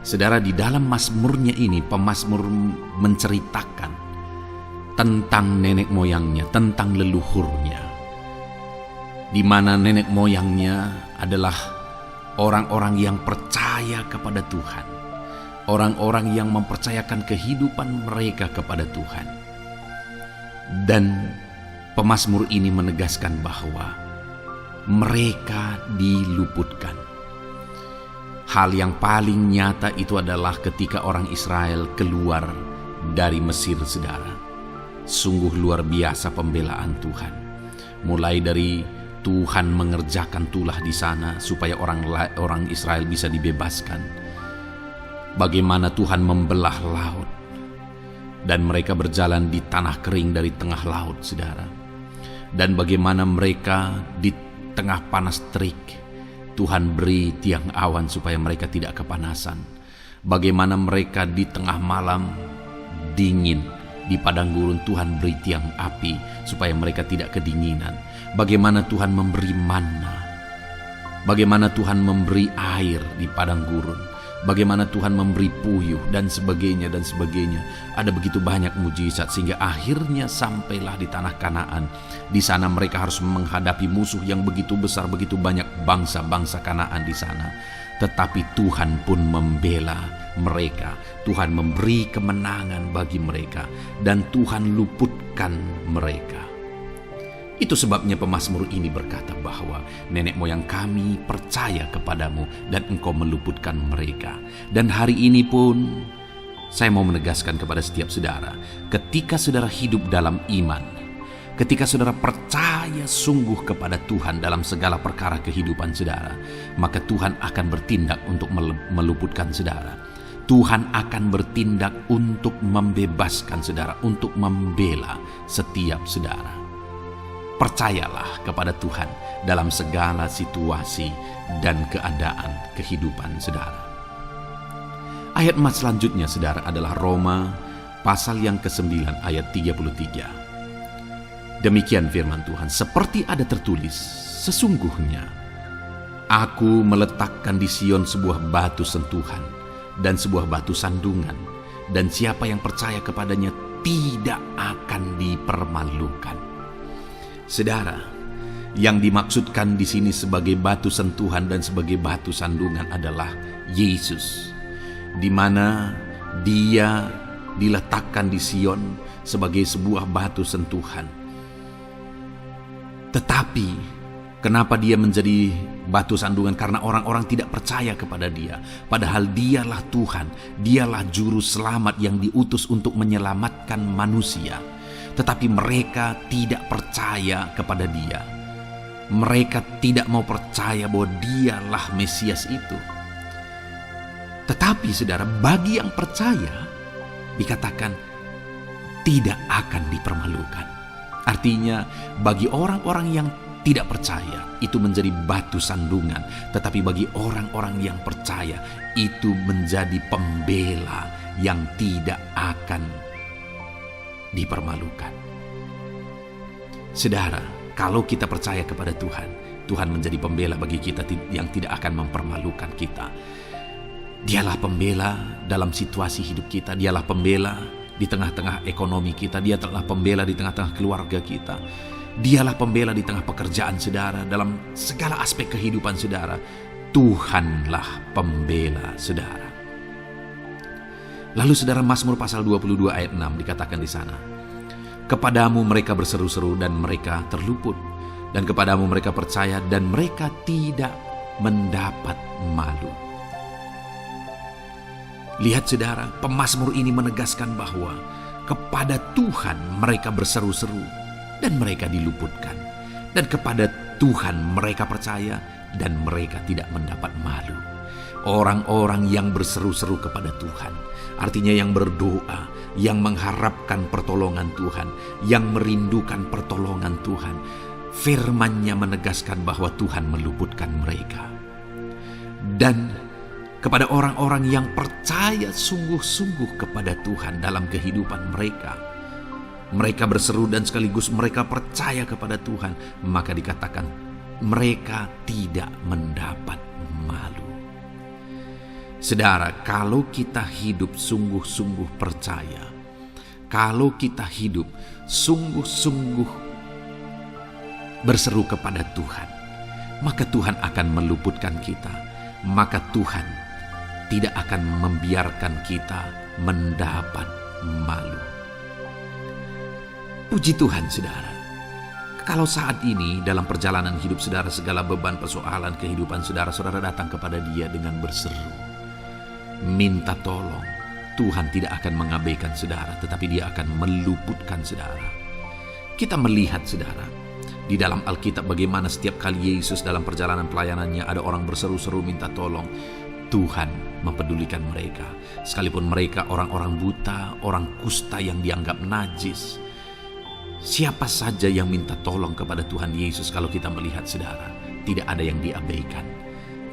Saudara, di dalam mazmurnya ini, pemazmur menceritakan tentang nenek moyangnya, tentang leluhurnya, di mana nenek moyangnya adalah orang-orang yang percaya kepada Tuhan, orang-orang yang mempercayakan kehidupan mereka kepada Tuhan. Dan pemazmur ini menegaskan bahwa mereka diluputkan. Hal yang paling nyata itu adalah ketika orang Israel keluar dari Mesir, saudara. Sungguh luar biasa pembelaan Tuhan. Mulai dari Tuhan mengerjakan tulah di sana supaya orang Israel bisa dibebaskan. Bagaimana Tuhan membelah laut dan mereka berjalan di tanah kering dari tengah laut, saudara. Dan bagaimana mereka di tengah panas terik, Tuhan beri tiang awan supaya mereka tidak kepanasan. Bagaimana mereka di tengah malam dingin, di padang gurun Tuhan beri tiang api supaya mereka tidak kedinginan. Bagaimana Tuhan memberi manna, bagaimana Tuhan memberi air di padang gurun, bagaimana Tuhan memberi puyuh dan sebagainya dan sebagainya. Ada begitu banyak mujizat sehingga akhirnya sampailah di tanah Kanaan. Di sana mereka harus menghadapi musuh yang begitu besar, begitu banyak bangsa-bangsa Kanaan di sana. Tetapi Tuhan pun membela mereka. Tuhan memberi kemenangan bagi mereka dan Tuhan luputkan mereka. Itu sebabnya pemazmur ini berkata bahwa nenek moyang kami percaya kepadamu dan engkau meluputkan mereka. Dan hari ini pun saya mau menegaskan kepada setiap saudara, ketika saudara hidup dalam iman, ketika saudara percaya sungguh kepada Tuhan dalam segala perkara kehidupan saudara, maka Tuhan akan bertindak untuk meluputkan saudara. Tuhan akan bertindak untuk membebaskan saudara, untuk membela setiap saudara. Percayalah kepada Tuhan dalam segala situasi dan keadaan kehidupan saudara. Ayat emas selanjutnya saudara adalah Roma pasal yang ke-9 ayat 33. Demikian firman Tuhan, seperti ada tertulis, sesungguhnya aku meletakkan di Sion sebuah batu sentuhan dan sebuah batu sandungan, dan siapa yang percaya kepadanya tidak akan dipermalukan. Saudara, yang dimaksudkan di sini sebagai batu sentuhan dan sebagai batu sandungan adalah Yesus, di mana Dia diletakkan di Sion sebagai sebuah batu sentuhan. Tetapi kenapa Dia menjadi batu sandungan? Karena orang-orang tidak percaya kepada Dia, padahal Dialah Tuhan, Dialah juru selamat yang diutus untuk menyelamatkan manusia. Tetapi mereka tidak percaya kepada Dia. Mereka tidak mau percaya bahwa Dialah Mesias itu. Tetapi saudara, bagi yang percaya dikatakan tidak akan dipermalukan. Artinya bagi orang-orang yang tidak percaya itu menjadi batu sandungan, tetapi bagi orang-orang yang percaya itu menjadi pembela yang tidak akan dipermalukan. Saudara, kalau kita percaya kepada Tuhan, Tuhan menjadi pembela bagi kita yang tidak akan mempermalukan kita. Dialah pembela dalam situasi hidup kita, Dialah pembela di tengah-tengah ekonomi kita. Dia telah pembela di tengah-tengah keluarga kita. Dialah pembela di tengah pekerjaan saudara, dalam segala aspek kehidupan saudara. Tuhanlah pembela saudara. Lalu saudara, Mazmur pasal 22 ayat 6 dikatakan di sana, kepadamu mereka berseru-seru dan mereka terluput, dan kepadamu mereka percaya dan mereka tidak mendapat malu. Lihat saudara, pemazmur ini menegaskan bahwa kepada Tuhan mereka berseru-seru dan mereka diluputkan, dan kepada Tuhan mereka percaya dan mereka tidak mendapat malu. Orang-orang yang berseru-seru kepada Tuhan, artinya yang berdoa, yang mengharapkan pertolongan Tuhan, yang merindukan pertolongan Tuhan, firman-Nya menegaskan bahwa Tuhan meluputkan mereka. Dan kepada orang-orang yang percaya sungguh-sungguh kepada Tuhan dalam kehidupan mereka, mereka berseru dan sekaligus mereka percaya kepada Tuhan, maka dikatakan mereka tidak mendapat malu. Saudara, kalau kita hidup sungguh-sungguh percaya, kalau kita hidup sungguh-sungguh berseru kepada Tuhan, maka Tuhan akan meluputkan kita, maka Tuhan tidak akan membiarkan kita mendapat malu. Puji Tuhan saudara. Kalau saat ini dalam perjalanan hidup saudara, segala beban persoalan kehidupan saudara, saudara datang kepada Dia dengan berseru, minta tolong, Tuhan tidak akan mengabaikan saudara, tetapi Dia akan meluputkan saudara. Kita melihat saudara, di dalam Alkitab bagaimana setiap kali Yesus dalam perjalanan pelayanannya ada orang berseru-seru minta tolong, Tuhan mempedulikan mereka. Sekalipun mereka orang-orang buta, orang kusta yang dianggap najis, siapa saja yang minta tolong kepada Tuhan Yesus, kalau kita melihat saudara, tidak ada yang diabaikan,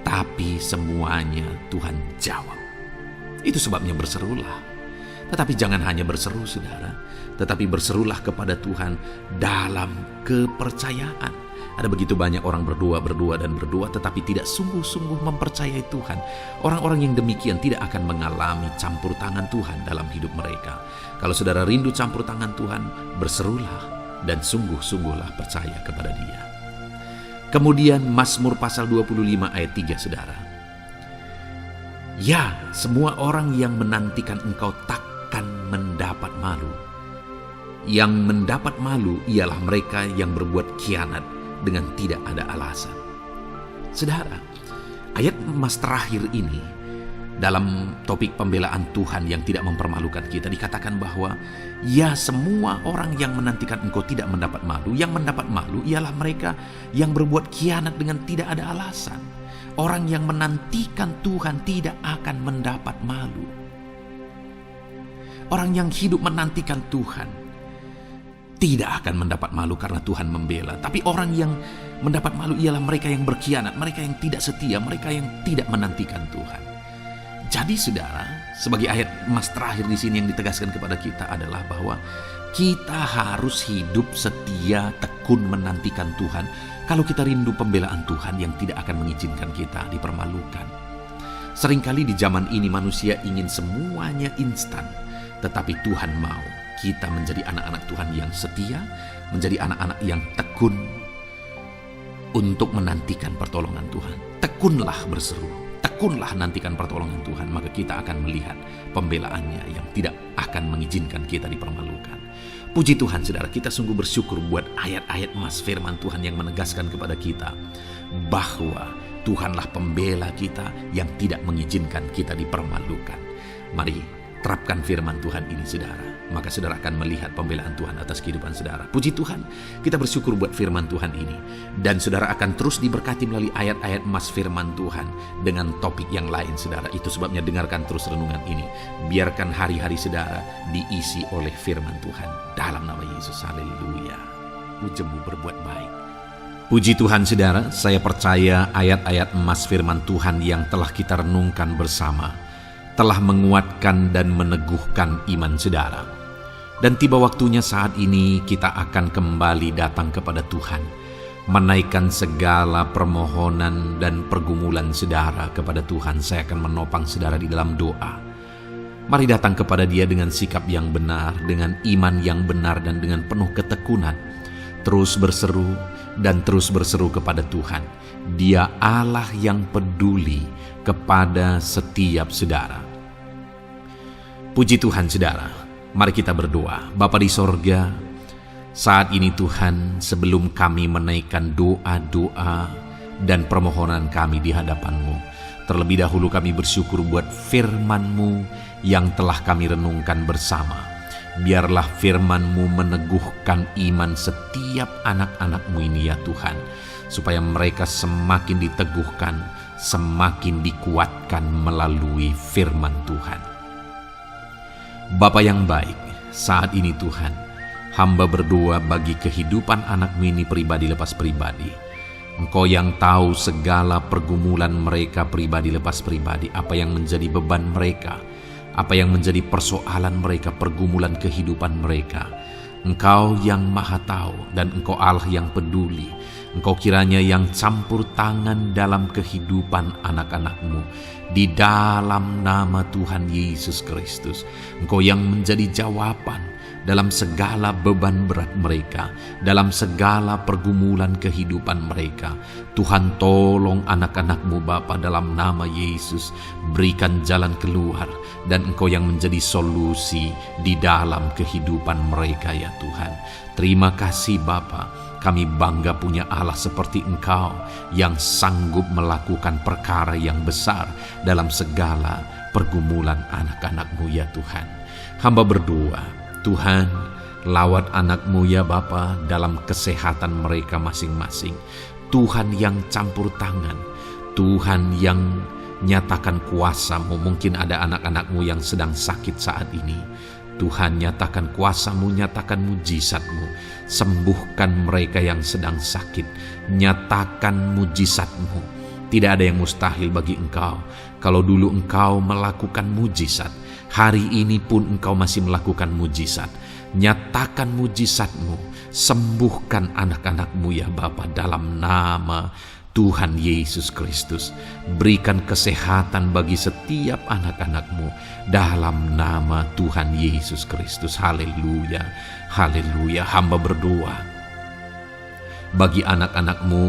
tapi semuanya Tuhan jawab. Itu sebabnya berserulah. Tetapi jangan hanya berseru saudara, tetapi berserulah kepada Tuhan dalam kepercayaan. Ada begitu banyak orang berdoa dan berdoa tetapi tidak sungguh-sungguh mempercayai Tuhan. Orang-orang yang demikian tidak akan mengalami campur tangan Tuhan dalam hidup mereka. Kalau saudara rindu campur tangan Tuhan, berserulah dan sungguh-sungguhlah percaya kepada Dia. Kemudian Mazmur pasal 25 ayat 3 saudara. Ya, semua orang yang menantikan Engkau takkan mendapat malu. Yang mendapat malu ialah mereka yang berbuat khianat dengan tidak ada alasan. Saudara, ayat emas terakhir ini dalam topik pembelaan Tuhan yang tidak mempermalukan kita, dikatakan bahwa ya, semua orang yang menantikan Engkau tidak mendapat malu. Yang mendapat malu ialah mereka yang berbuat khianat dengan tidak ada alasan. Orang yang menantikan Tuhan tidak akan mendapat malu. Orang yang hidup menantikan Tuhan tidak akan mendapat malu karena Tuhan membela. Tapi orang yang mendapat malu ialah mereka yang berkhianat, mereka yang tidak setia, mereka yang tidak menantikan Tuhan. Jadi saudara, sebagai ayat emas terakhir di sini yang ditegaskan kepada kita adalah bahwa kita harus hidup setia, tekun menantikan Tuhan. Kalau kita rindu pembelaan Tuhan yang tidak akan mengizinkan kita dipermalukan. Seringkali di zaman ini manusia ingin semuanya instan, tetapi Tuhan mau kita menjadi anak-anak Tuhan yang setia, menjadi anak-anak yang tekun untuk menantikan pertolongan Tuhan. Tekunlah berseru, tekunlah nantikan pertolongan Tuhan, maka kita akan melihat pembelaannya yang tidak akan mengizinkan kita dipermalukan. Puji Tuhan saudara, kita sungguh bersyukur buat ayat-ayat emas firman Tuhan yang menegaskan kepada kita bahwa Tuhanlah pembela kita yang tidak mengizinkan kita dipermalukan. Mari terapkan firman Tuhan ini saudara, maka saudara akan melihat pembelaan Tuhan atas kehidupan saudara. Puji Tuhan, kita bersyukur buat firman Tuhan ini. Dan saudara akan terus diberkati melalui ayat-ayat emas firman Tuhan dengan topik yang lain saudara. Itu sebabnya dengarkan terus renungan ini. Biarkan hari-hari saudara diisi oleh firman Tuhan. Dalam nama Yesus, haleluya. Ujemu berbuat baik. Puji Tuhan saudara, saya percaya ayat-ayat emas firman Tuhan yang telah kita renungkan bersama telah menguatkan dan meneguhkan iman saudara. Dan tiba waktunya saat ini kita akan kembali datang kepada Tuhan, menaikkan segala permohonan dan pergumulan saudara kepada Tuhan. Saya akan menopang saudara di dalam doa. Mari datang kepada Dia dengan sikap yang benar, dengan iman yang benar, dan dengan penuh ketekunan. Terus berseru dan terus berseru kepada Tuhan. Dia Allah yang peduli kepada setiap saudara. Puji Tuhan saudara, mari kita berdoa. Bapa di sorga, saat ini Tuhan, sebelum kami menaikkan doa-doa dan permohonan kami di hadapan-Mu, terlebih dahulu kami bersyukur buat firman-Mu yang telah kami renungkan bersama. Biarlah firman-Mu meneguhkan iman setiap anak-anak-Mu ini ya Tuhan, supaya mereka semakin diteguhkan, semakin dikuatkan melalui firman Tuhan. Bapa yang baik, saat ini Tuhan, hamba berdoa bagi kehidupan anak-Mu ini pribadi lepas pribadi. Engkau yang tahu segala pergumulan mereka pribadi lepas pribadi, apa yang menjadi beban mereka, apa yang menjadi persoalan mereka, pergumulan kehidupan mereka. Engkau yang maha tahu dan Engkau Allah yang peduli. Engkau kiranya yang campur tangan dalam kehidupan anak-anak-Mu. Di dalam nama Tuhan Yesus Kristus, Engkau yang menjadi jawaban dalam segala beban berat mereka, dalam segala pergumulan kehidupan mereka. Tuhan, tolong anak-anak-Mu Bapa, dalam nama Yesus. Berikan jalan keluar, dan Engkau yang menjadi solusi di dalam kehidupan mereka ya Tuhan. Terima kasih Bapa, kami bangga punya Allah seperti Engkau yang sanggup melakukan perkara yang besar dalam segala pergumulan anak-anak-Mu ya Tuhan. Hamba berdoa, Tuhan, lawat anak-Mu ya Bapa dalam kesehatan mereka masing-masing. Tuhan yang campur tangan, Tuhan yang nyatakan kuasa-Mu. Mungkin ada anak-anak-Mu yang sedang sakit saat ini. Tuhan, nyatakan kuasa-Mu, nyatakan mujizat-Mu. Sembuhkan mereka yang sedang sakit. Nyatakan mujizat-Mu. Tidak ada yang mustahil bagi Engkau. Kalau dulu Engkau melakukan mujizat, hari ini pun Engkau masih melakukan mujizat. Nyatakan mujizat-Mu, sembuhkan anak-anak-Mu ya Bapa dalam nama Tuhan Yesus Kristus. Berikan kesehatan bagi setiap anak-anak-Mu dalam nama Tuhan Yesus Kristus. Haleluya, haleluya. Hamba berdoa bagi anak-anak-Mu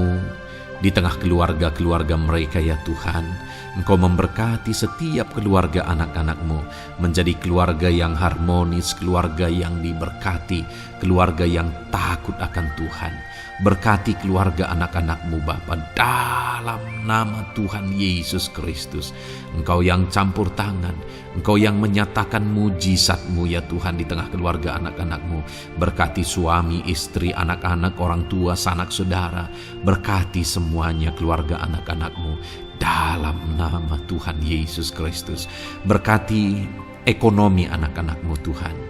di tengah keluarga-keluarga mereka ya Tuhan. Engkau memberkati setiap keluarga anak-anak-Mu menjadi keluarga yang harmonis, keluarga yang diberkati, keluarga yang takut akan Tuhan. Berkati keluarga anak-anak-Mu Bapa dalam nama Tuhan Yesus Kristus. Engkau yang campur tangan, Engkau yang menyatakan mujizat-Mu ya Tuhan di tengah keluarga anak-anak-Mu. Berkati suami, istri, anak-anak, orang tua, sanak saudara. Berkati semuanya keluarga anak-anak-Mu dalam nama Tuhan Yesus Kristus. Berkati ekonomi anak-anak-Mu Tuhan.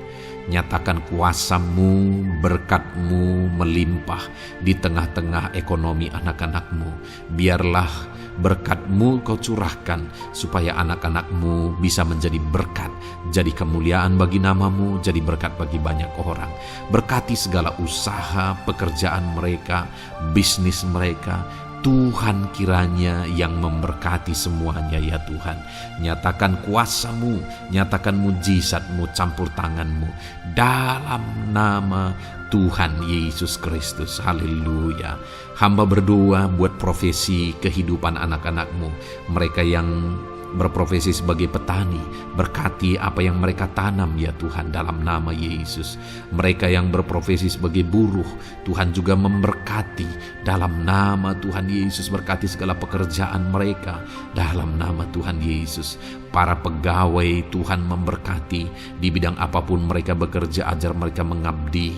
Nyatakan kuasa-Mu, berkat-Mu melimpah di tengah-tengah ekonomi anak-anak-Mu. Biarlah berkat-Mu Kau curahkan supaya anak-anak-Mu bisa menjadi berkat, jadi kemuliaan bagi nama-Mu, jadi berkat bagi banyak orang. Berkati segala usaha, pekerjaan mereka, bisnis mereka. Tuhan kiranya yang memberkati semuanya ya Tuhan. Nyatakan kuasa-Mu, nyatakan mujizat-Mu, campur tangan-Mu dalam nama Tuhan Yesus Kristus. Haleluya. Hamba berdoa buat profesi kehidupan anak-anak-Mu, mereka yang berprofesi sebagai petani. Berkati apa yang mereka tanam ya Tuhan dalam nama Yesus. Mereka yang berprofesi sebagai buruh, Tuhan juga memberkati dalam nama Tuhan Yesus. Berkati segala pekerjaan mereka dalam nama Tuhan Yesus. Para pegawai Tuhan memberkati di bidang apapun mereka bekerja, ajar mereka mengabdi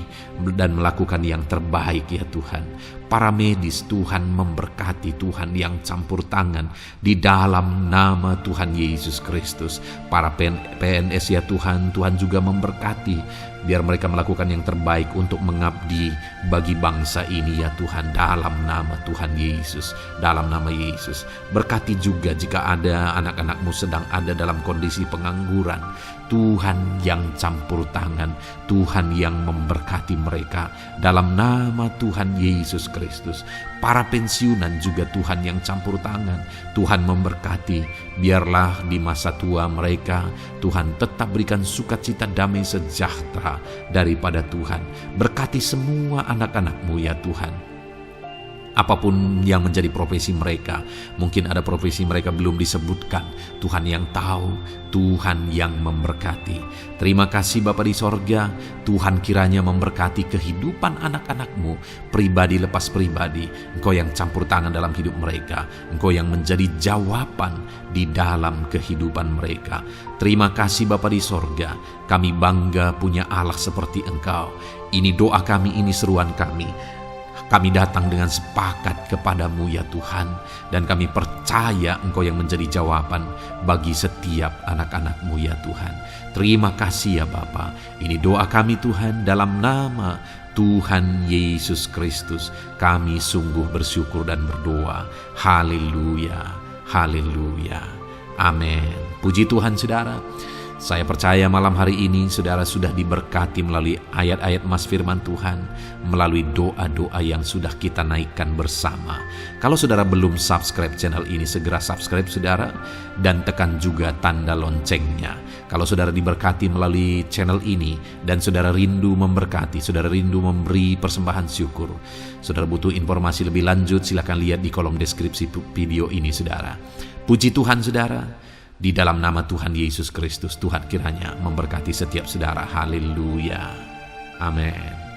dan melakukan yang terbaik ya Tuhan. Para medis Tuhan memberkati, Tuhan yang campur tangan di dalam nama Tuhan Yesus Kristus. Para PNS ya Tuhan, Tuhan juga memberkati biar mereka melakukan yang terbaik untuk mengabdi bagi bangsa ini ya Tuhan dalam nama Tuhan Yesus, dalam nama Yesus. Berkati juga jika ada anak-anak-Mu sedang ada dalam kondisi pengangguran, Tuhan yang campur tangan, Tuhan yang memberkati mereka dalam nama Tuhan Yesus Kristus. Para pensiunan juga Tuhan yang campur tangan, Tuhan memberkati. Biarlah di masa tua mereka Tuhan tetap berikan sukacita, damai sejahtera daripada Tuhan. Berkati semua anak-anak-Mu ya Tuhan. Apapun yang menjadi profesi mereka, mungkin ada profesi mereka belum disebutkan, Tuhan yang tahu, Tuhan yang memberkati. Terima kasih Bapa di sorga, Tuhan kiranya memberkati kehidupan anak-anak-Mu, pribadi lepas pribadi. Engkau yang campur tangan dalam hidup mereka, Engkau yang menjadi jawaban di dalam kehidupan mereka. Terima kasih Bapa di sorga, kami bangga punya Allah seperti Engkau. Ini doa kami, ini seruan kami. Kami datang dengan sepakat kepadamu ya Tuhan, dan kami percaya Engkau yang menjadi jawaban bagi setiap anak-anak-Mu ya Tuhan. Terima kasih ya Bapa. Ini doa kami Tuhan, dalam nama Tuhan Yesus Kristus. Kami sungguh bersyukur dan berdoa. Haleluya, haleluya, amin. Puji Tuhan saudara. Saya percaya malam hari ini saudara sudah diberkati melalui ayat-ayat Mas Firman Tuhan, melalui doa-doa yang sudah kita naikkan bersama. Kalau saudara belum subscribe channel ini, segera subscribe saudara, dan tekan juga tanda loncengnya. Kalau saudara diberkati melalui channel ini, dan saudara rindu memberkati, saudara rindu memberi persembahan syukur, saudara butuh informasi lebih lanjut, silakan lihat di kolom deskripsi video ini saudara. Puji Tuhan saudara. Di dalam nama Tuhan Yesus Kristus, Tuhan kiranya memberkati setiap saudara. Haleluya. Amin.